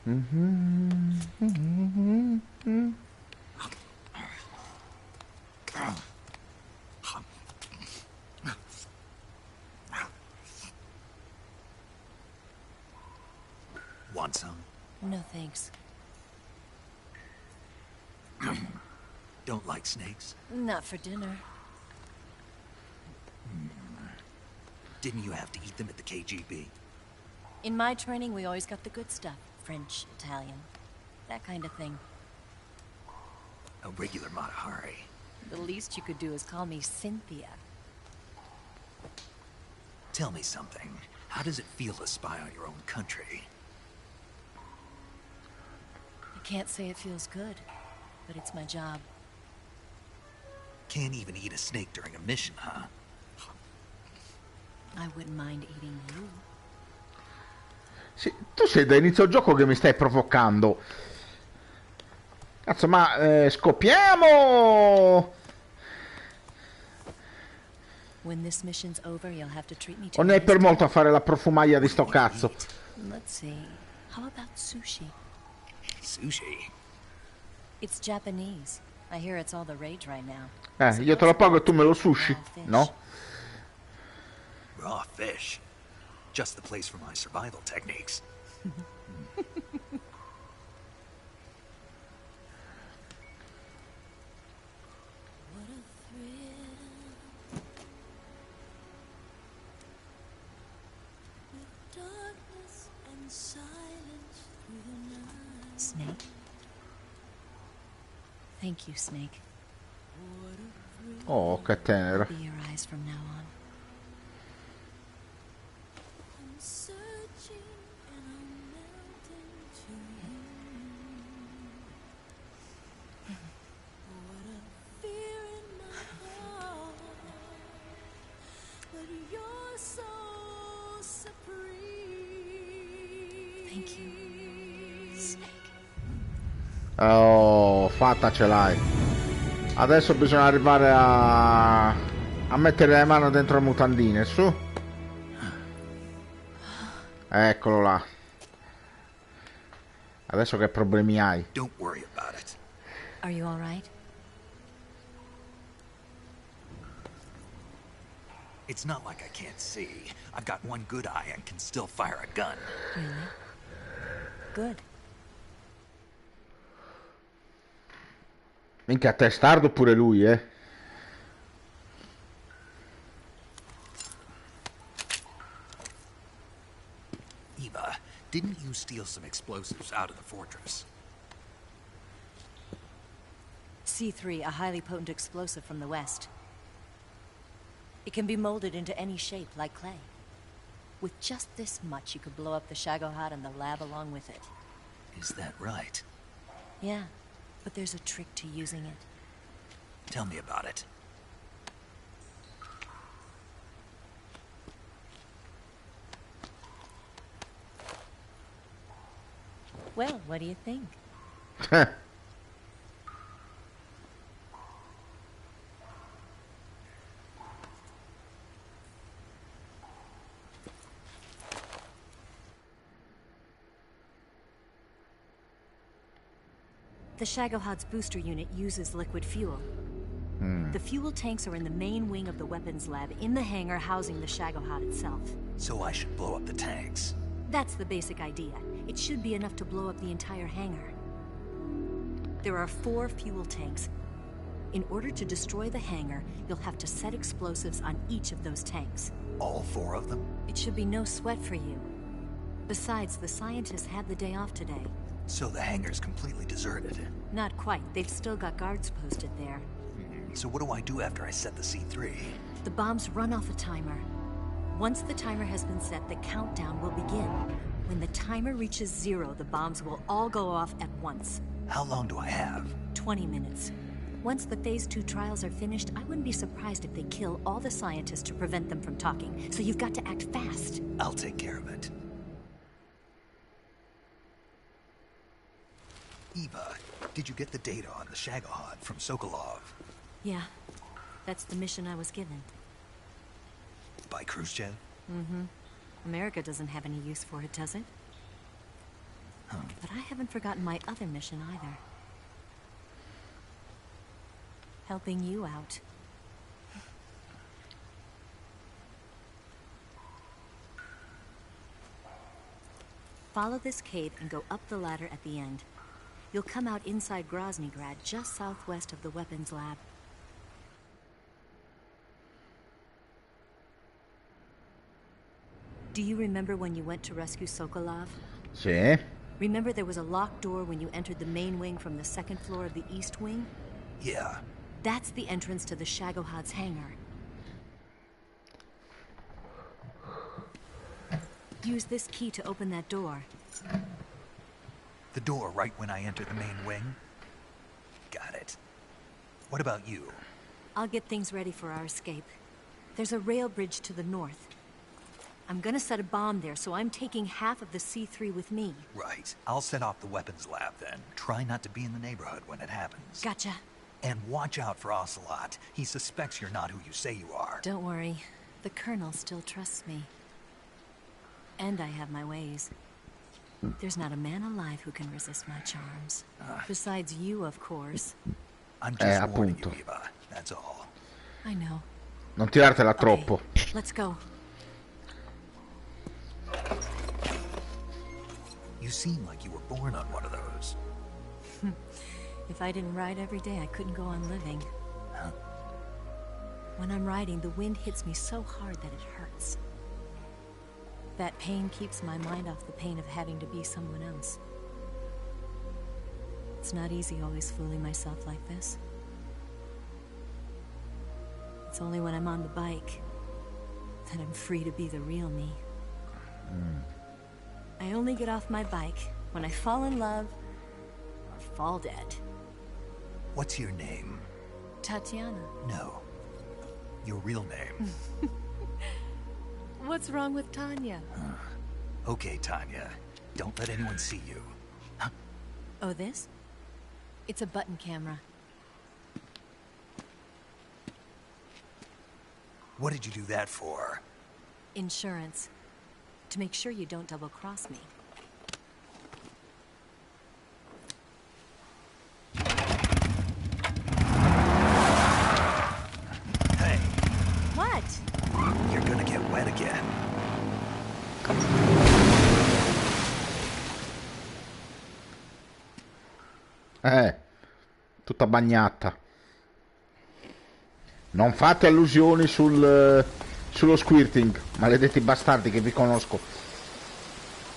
Want some? No thanks. Don't like snakes? Not for dinner. Didn't you have to eat them at the KGB? In my training, we always got the good stuff. French, Italian, that kind of thing. A regular Matahari. The least you could do is call me Cynthia. Tell me something. How does it feel to spy on your own country? I can't say it feels good, but it's my job. Can't even eat a snake during a mission, huh? I wouldn't mind eating you. Sì, tu sei da inizio gioco che mi stai provocando. Cazzo, ma scoppiamo! When this mission's over, you'll have to treat me to O ne hai per molto a fare la profumaia di sto cazzo? Let's see. How about sushi? Sushi? It's Japanese. I hear it's all the rage right now. Io te lo pago e tu me lo sushi, no? Raw fish. Just the place for my survival techniques. Snake? Thank you, Snake. Oh, che tenera. Be your eyes from now on. Thank you, Snake. Oh, fatta ce l'hai. Adesso bisogna arrivare a mettere le mani dentro le mutandine, su. Eccolo là. Adesso che problemi hai? Don't worry about it. Are you all right? It's not like I can't see. I've got one good eye and can still fire a gun. Really? Good. Minchia, testardo pure lui, eh. Eva, didn't you steal some explosives out of the fortress? C3, a highly potent explosive from the west. It can be molded into any shape, like clay. With just this much, you could blow up the Shagohod and the lab along with it. Is that right? Yeah, but there's a trick to using it. Tell me about it. Well, what do you think? The Shagohod's booster unit uses liquid fuel. The fuel tanks are in the main wing of the weapons lab in the hangar housing the Shagohod itself. So I should blow up the tanks. That's the basic idea. It should be enough to blow up the entire hangar. There are 4 fuel tanks. In order to destroy the hangar, you'll have to set explosives on each of those tanks. All 4 of them? It should be no sweat for you. Besides, the scientists had the day off today. So the hangar's completely deserted. Not quite. They've still got guards posted there. So what do I do after I set the C3? The bombs run off a timer. Once the timer has been set, the countdown will begin. When the timer reaches 0, the bombs will all go off at once. How long do I have? 20 minutes. Once the Phase 2 trials are finished, I wouldn't be surprised if they kill all the scientists to prevent them from talking. So you've got to act fast. I'll take care of it. Eva, did you get the data on the Shagohod from Sokolov? Yeah, that's the mission I was given. By Khrushchev? Mm-hmm. America doesn't have any use for it, does it? But I haven't forgotten my other mission either. Helping you out. Follow this cave and go up the ladder at the end. You'll come out inside Groznygrad, just southwest of the weapons lab. Do you remember when you went to rescue Sokolov? Sì. Remember there was a locked door when you entered the main wing from the second floor of the east wing? Yeah. That's the entrance to the Shagohod's hangar. Use this key to open that door. The door right when I enter the main wing? Got it. What about you? I'll get things ready for our escape. There's a rail bridge to the north. I'm gonna set a bomb there, so I'm taking half of the C3 with me. Right. I'll set off the weapons lab then. Try not to be in the neighborhood when it happens. Gotcha. And watch out for Ocelot. He suspects you're not who you say you are. Don't worry. The Colonel still trusts me. And I have my ways. There's not a man alive who can resist my charms. Besides you, of course. I'm just warning appunto. you, Eva. That's all. I know. Non tirartela troppo. Let's go. You seem like you were born on one of those. If I didn't ride every day, I couldn't go on living. Huh? When I'm riding, the wind hits me so hard that it hurts. That pain keeps my mind off the pain of having to be someone else. It's not easy always fooling myself like this. It's only when I'm on the bike that I'm free to be the real me. I only get off my bike when I fall in love or fall dead. What's your name? Tatiana. No. Your real name. What's wrong with Tanya? Okay, Tanya. Don't let anyone see you. Oh, this? It's a button camera. What did you do that for? Insurance. To make sure you don't double-cross me. Hey. What? You're gonna get wet again. Tutta bagnata. Non fate allusioni sullo squirting, maledetti bastardi che vi conosco.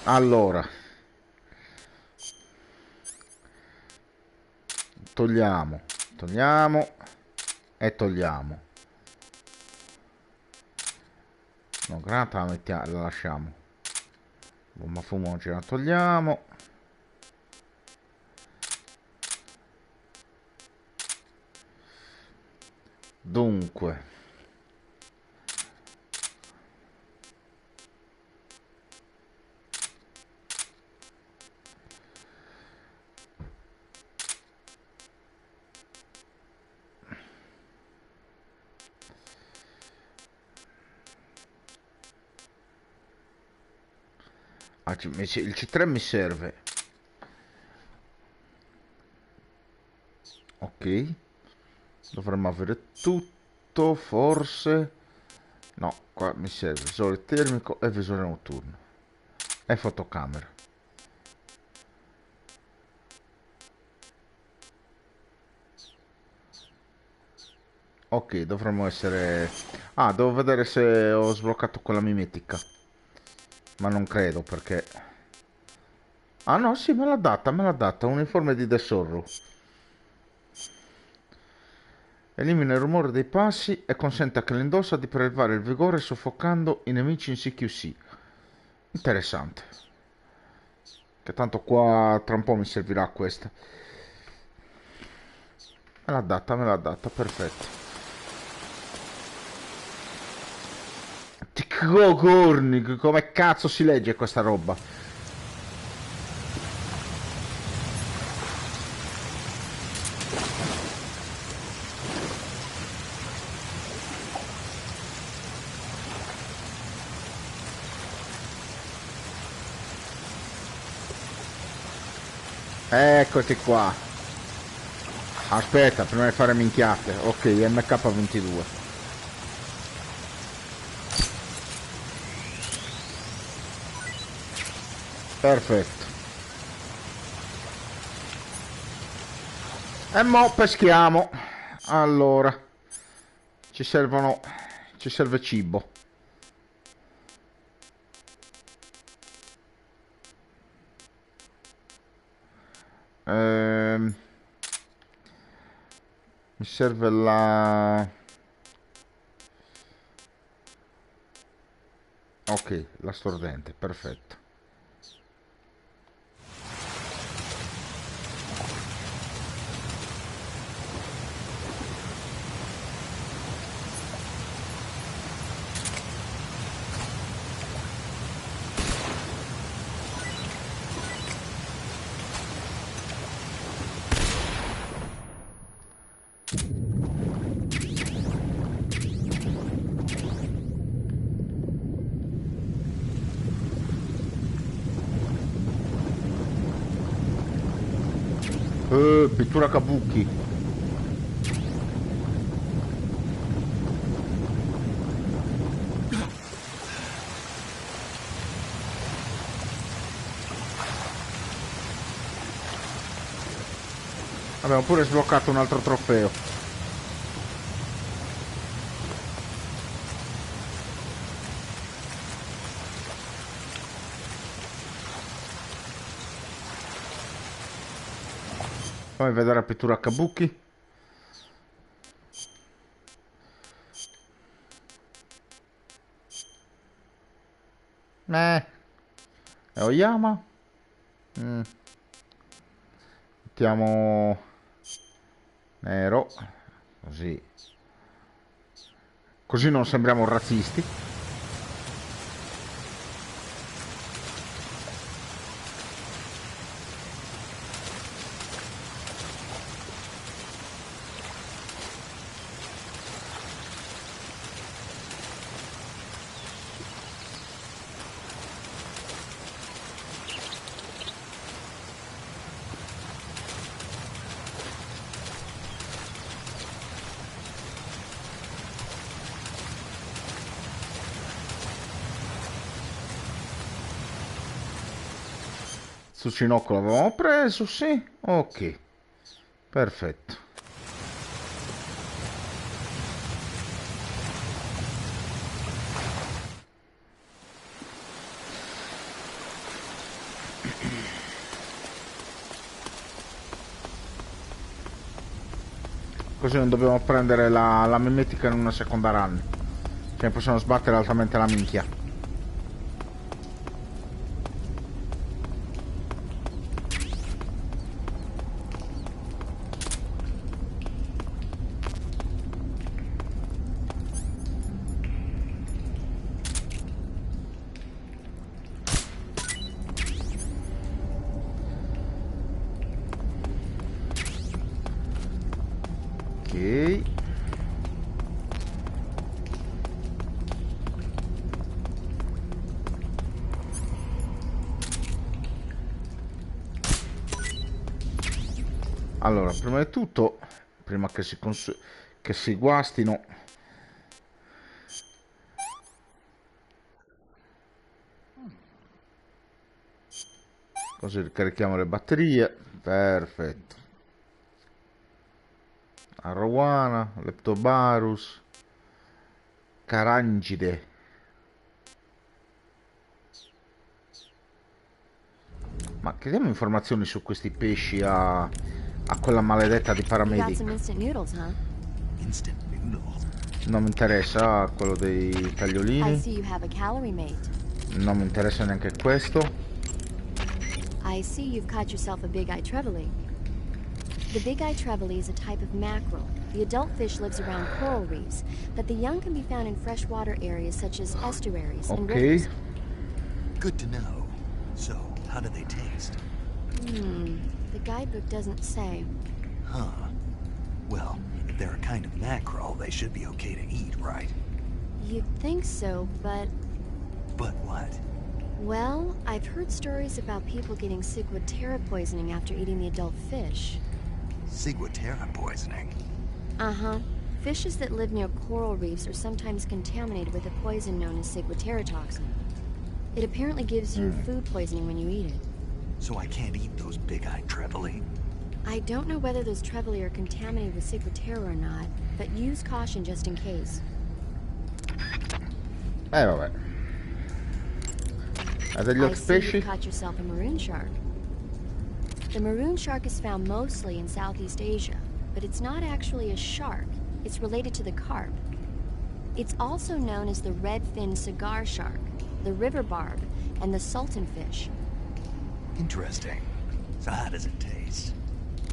Allora, togliamo e togliamo. No, granata la mettiamo, la lasciamo. Bomba fumo ce la togliamo. Dunque, il C3 mi serve. Ok, dovremmo avere tutto, forse. No, qua mi serve visore termico e visore notturno e fotocamera. Ok, dovremmo essere... Ah, devo vedere se ho sbloccato quella mimetica. Ma non credo perché... Ah no, sì, me l'ha data, un uniforme di The Sorrow. Elimina il rumore dei passi e consente a chi lo indossa di prelevare il vigore soffocando i nemici in CQC. Interessante. Che tanto qua tra un po' mi servirà questa. Me l'ha data, perfetto. Ti corni, come cazzo si legge questa roba? Eccoti qua. Aspetta, prima di fare minchiate. Ok, MK22. Perfetto. E mo peschiamo. Allora, ci serve cibo. Ehm, mi serve ok, la stordente, perfetto. Pittura kabuki. Abbiamo pure sbloccato un altro trofeo. Fammi vedere la pittura kabuki. E Oyama. Mettiamo nero. Così. Così non sembriamo razzisti. Sucinocco l'avevamo preso, sì. Ok. Perfetto. Così non dobbiamo prendere la mimetica in una seconda run. Cioè possiamo sbattere altamente la minchia. Ok. Allora, prima di tutto, prima che si guastino, così ricarichiamo le batterie. Perfetto. Arowana, Leptobarus, Carangide. Ma chiediamo informazioni su questi pesci a quella maledetta di You got some paramedic. instant noodles, huh? Instant noodles? Non mi interessa quello dei I tagliolini. see you have a calorie mate. Non mi interessa neanche questo. I see you've caught yourself a big-eye trevally. The big-eye trevally is a type of mackerel. The adult fish lives around coral reefs, but the young can be found in freshwater areas such as estuaries and Ok. rivers. Good to know. So, how do they taste? The guidebook doesn't say. Huh. Well, if they're a kind of mackerel, they should be okay to eat, right? You'd think so, but But what? Well, I've heard stories about people getting ciguatera poisoning after eating the adult fish. Ciguatera poisoning? Uh-huh. Fishes that live near coral reefs are sometimes contaminated with a poison known as ciguatera toxin. It apparently gives you food poisoning when you eat it. So I can't eat those big-eyed trevally? I don't know whether those trevally are contaminated with ciguatera or not, but use caution just in case. Vabbè. Ha degli I altri see pesci? you've caught yourself a maroon shark. The maroon shark is found mostly in Southeast Asia, but it's not actually a shark. It's related to the carp. It's also known as the red-finned cigar shark, the river barb, and the sultan fish. Interesting. So how does it taste?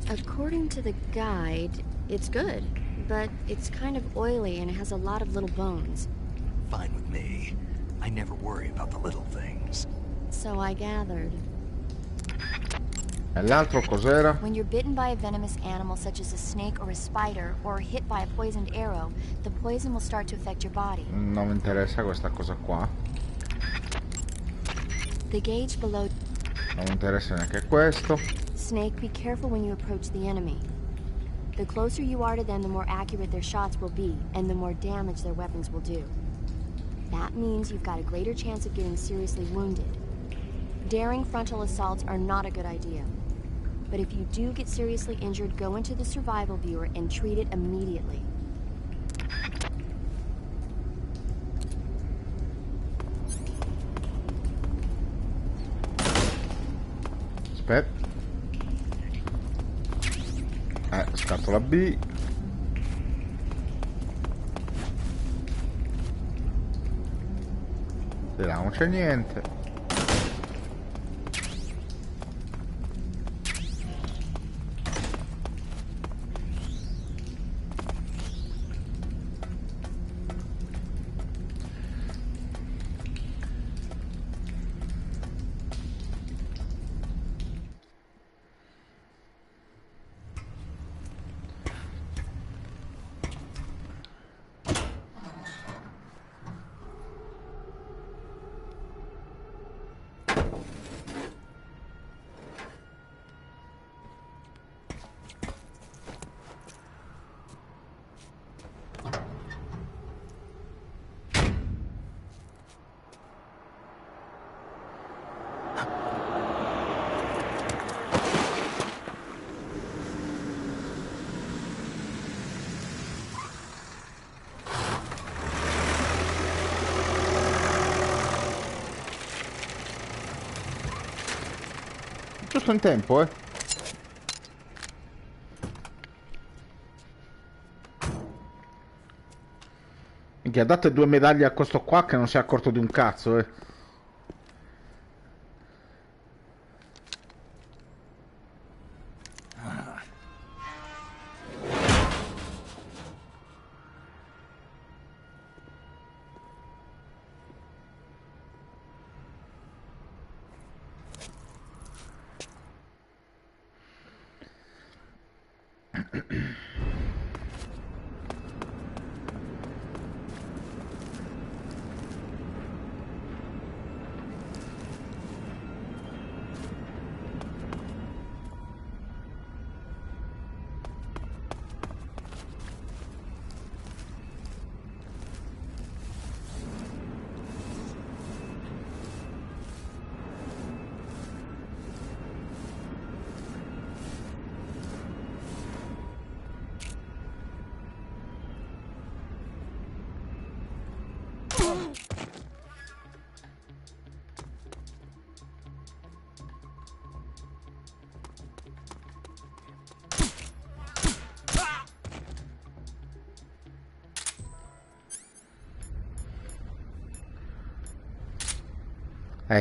According to the guide, it's good, but it's kind of oily and it has a lot of little bones. Fine with me. I never worry about the little things. So I gathered. E l'altro cos'era? When you're bitten by a venomous animal such as a snake or a spider, or hit by a poisoned arrow, the poison will start to affect your body. Non mi interessa questa cosa qua. The gauge below... Non mi interessa neanche questo. Snake, be careful when you approach the enemy. The closer you are to them, the more accurate their shots will be, and the more damage their weapons will do. That means you've got a greater chance of getting seriously wounded. Daring frontal assaults are not a good idea. But if you do get seriously injured, go into the survival viewer and treat it immediately. Aspetta. Scatola B. Di là non c'è niente. Giusto in tempo, eh. Minchia, date 2 medaglie a questo qua che non si è accorto di un cazzo, eh.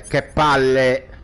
Che palle!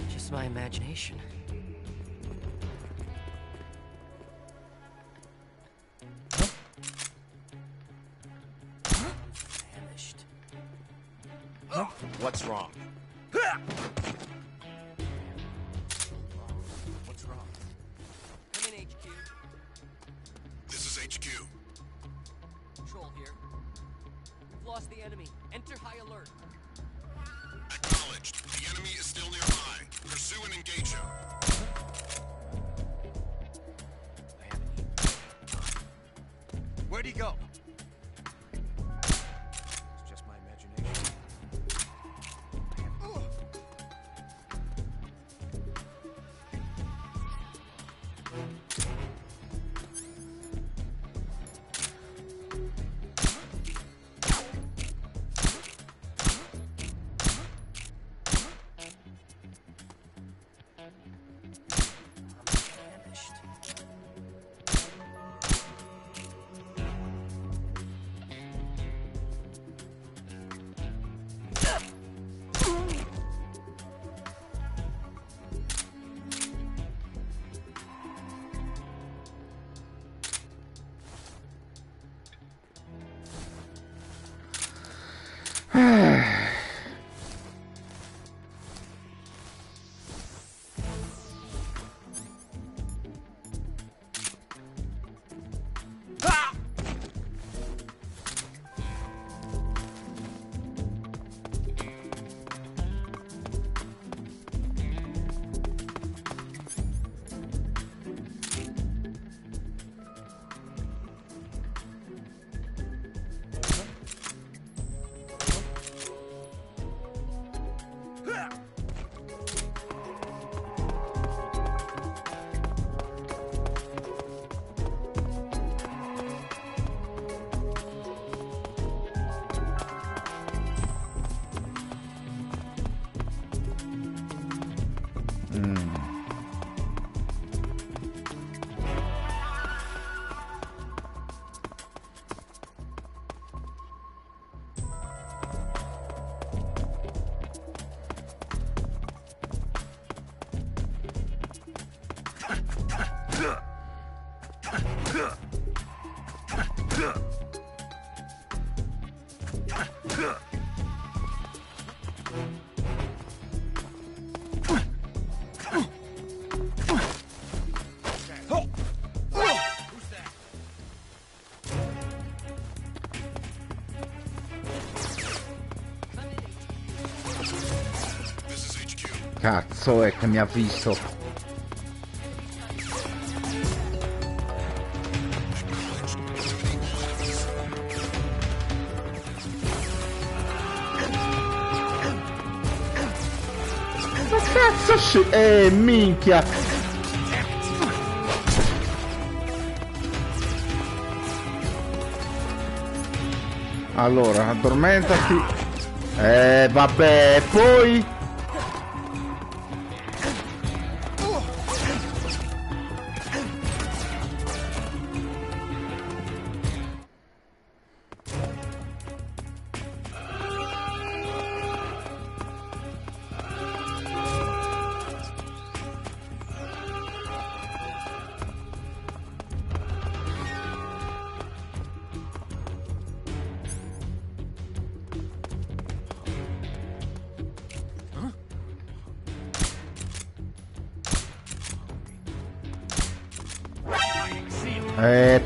Just my imagination. Vanished. What's wrong? What's wrong? Come in, HQ. This is HQ. Control here. We've lost the enemy. Enter high alert. Acknowledged. The enemy is still nearby. Pursue and engage him. Where'd he go? It's just my imagination. Cazzo è che mi ha visto. Ma cazzo minchia. Allora, addormentati. Vabbè, poi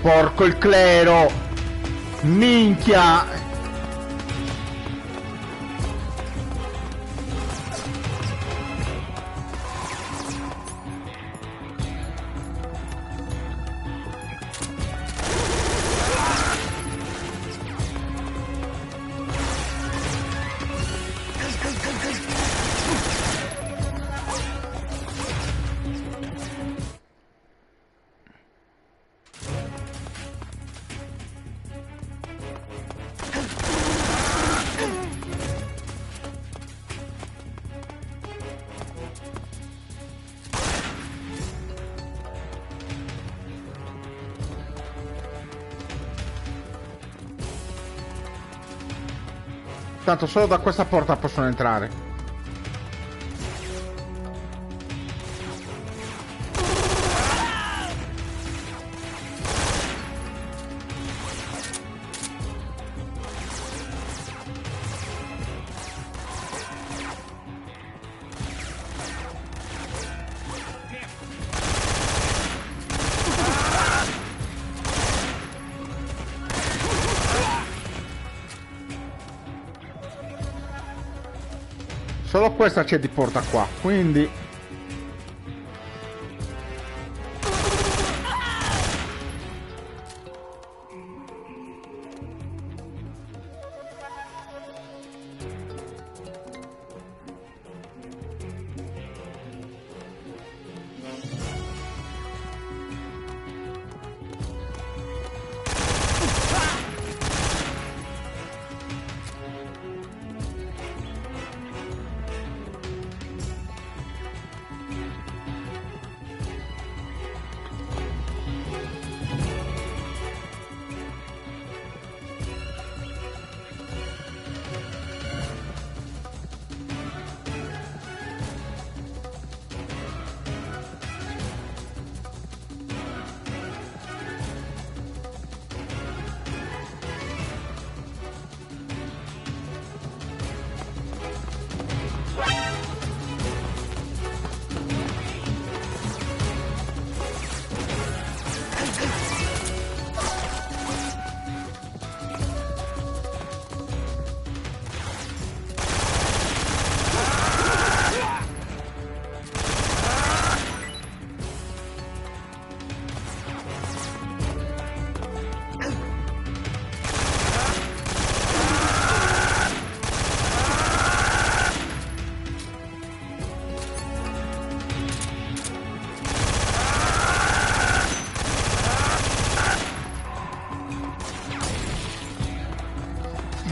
porco il clero! Minchia! Tanto solo da questa porta possono entrare. Solo questa c'è di porta qua, quindi...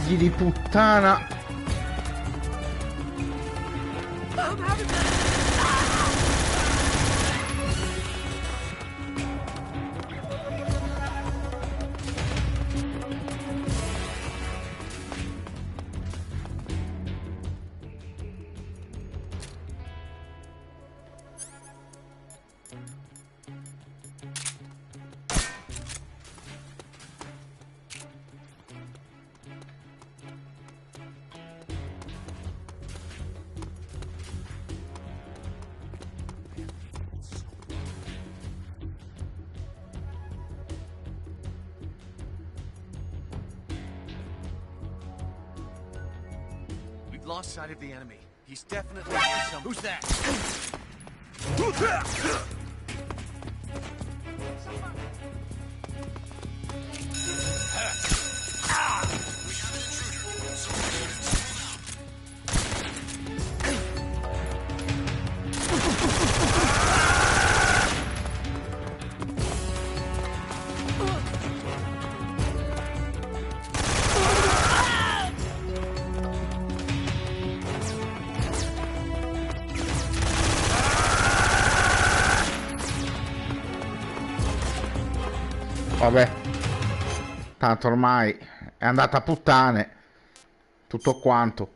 Figli di puttana. Lost sight of the enemy. He's definitely some. Who's that? Vabbè, tanto ormai è andata a puttane tutto quanto.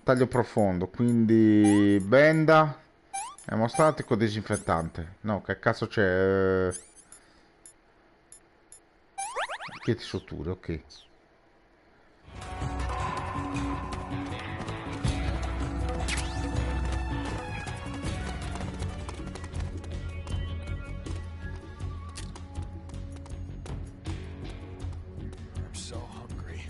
Taglio profondo, quindi benda, emostatico, disinfettante. No, che cazzo c'è? Chieti suture, ok. So hungry.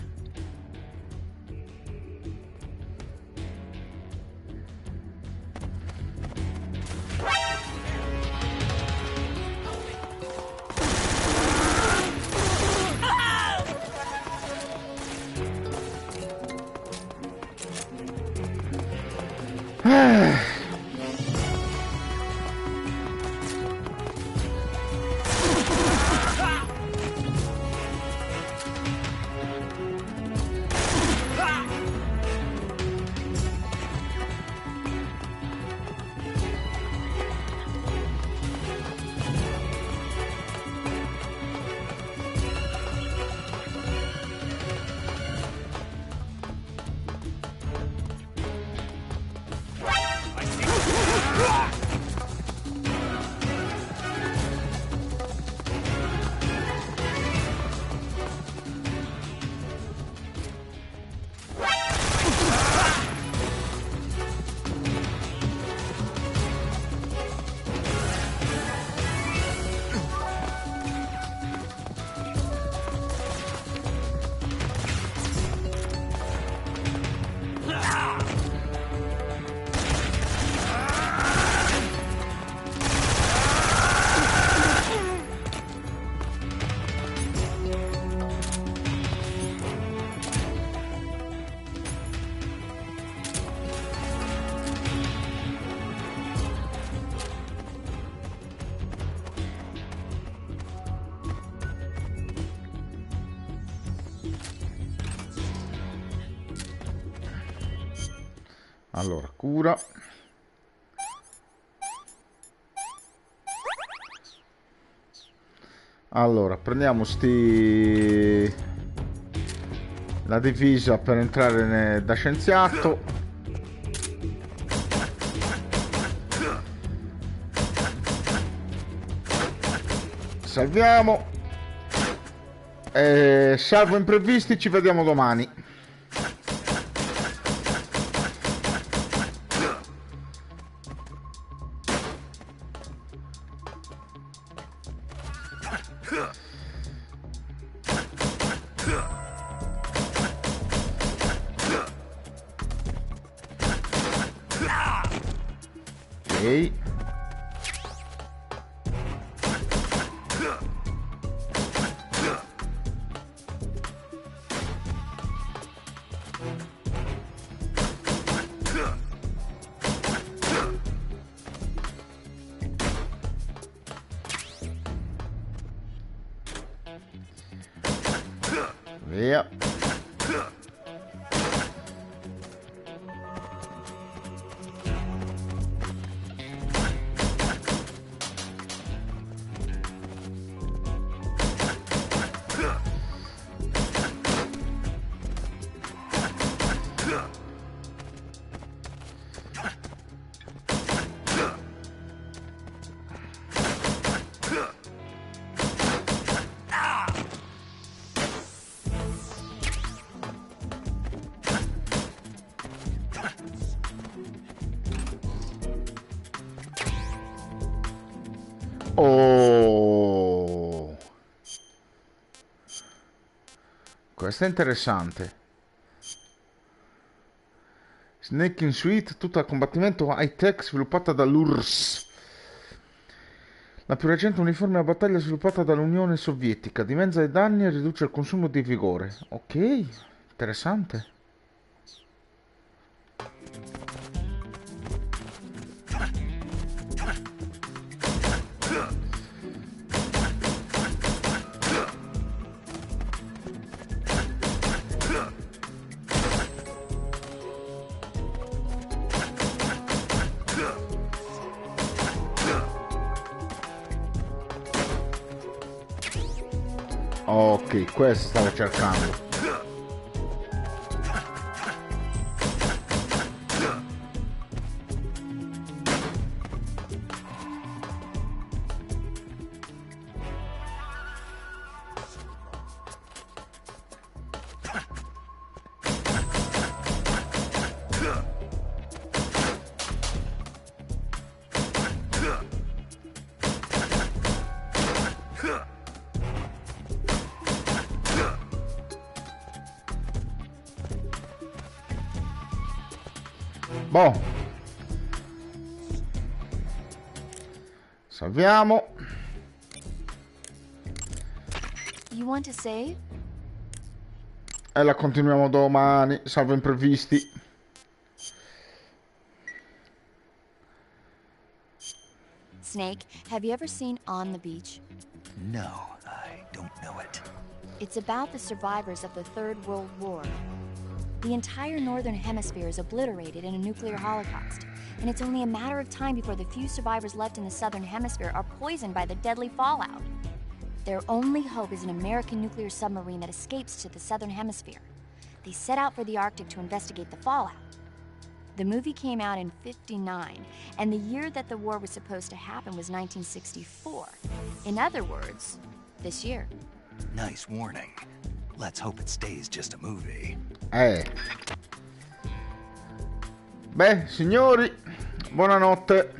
Allora, cura. Allora, prendiamo la divisa per entrare da scienziato. Salviamo. Salvo imprevisti, ci vediamo domani. Ok. Via. Oh, questo è interessante. Snake in Suite, tutta a combattimento high-tech sviluppata dall'URSS. La più recente uniforme a battaglia sviluppata dall'Unione Sovietica. Dimezza i danni e riduce il consumo di vigore. Ok, interessante. Ok, questo stavo cercando. Boh. Salviamo. You want to save? E la continuiamo domani, salvo imprevisti. Snake, have you ever seen On the Beach? No, I don't know it. It's about the survivors of the Third World War. The entire northern hemisphere is obliterated in a nuclear holocaust, and it's only a matter of time before the few survivors left in the southern hemisphere are poisoned by the deadly fallout. Their only hope is an American nuclear submarine that escapes to the southern hemisphere. They set out for the Arctic to investigate the fallout. The movie came out in '59, and the year that the war was supposed to happen was 1964. In other words, this year. Nice warning. Let's hope it stays just a movie. Beh, signori, buonanotte.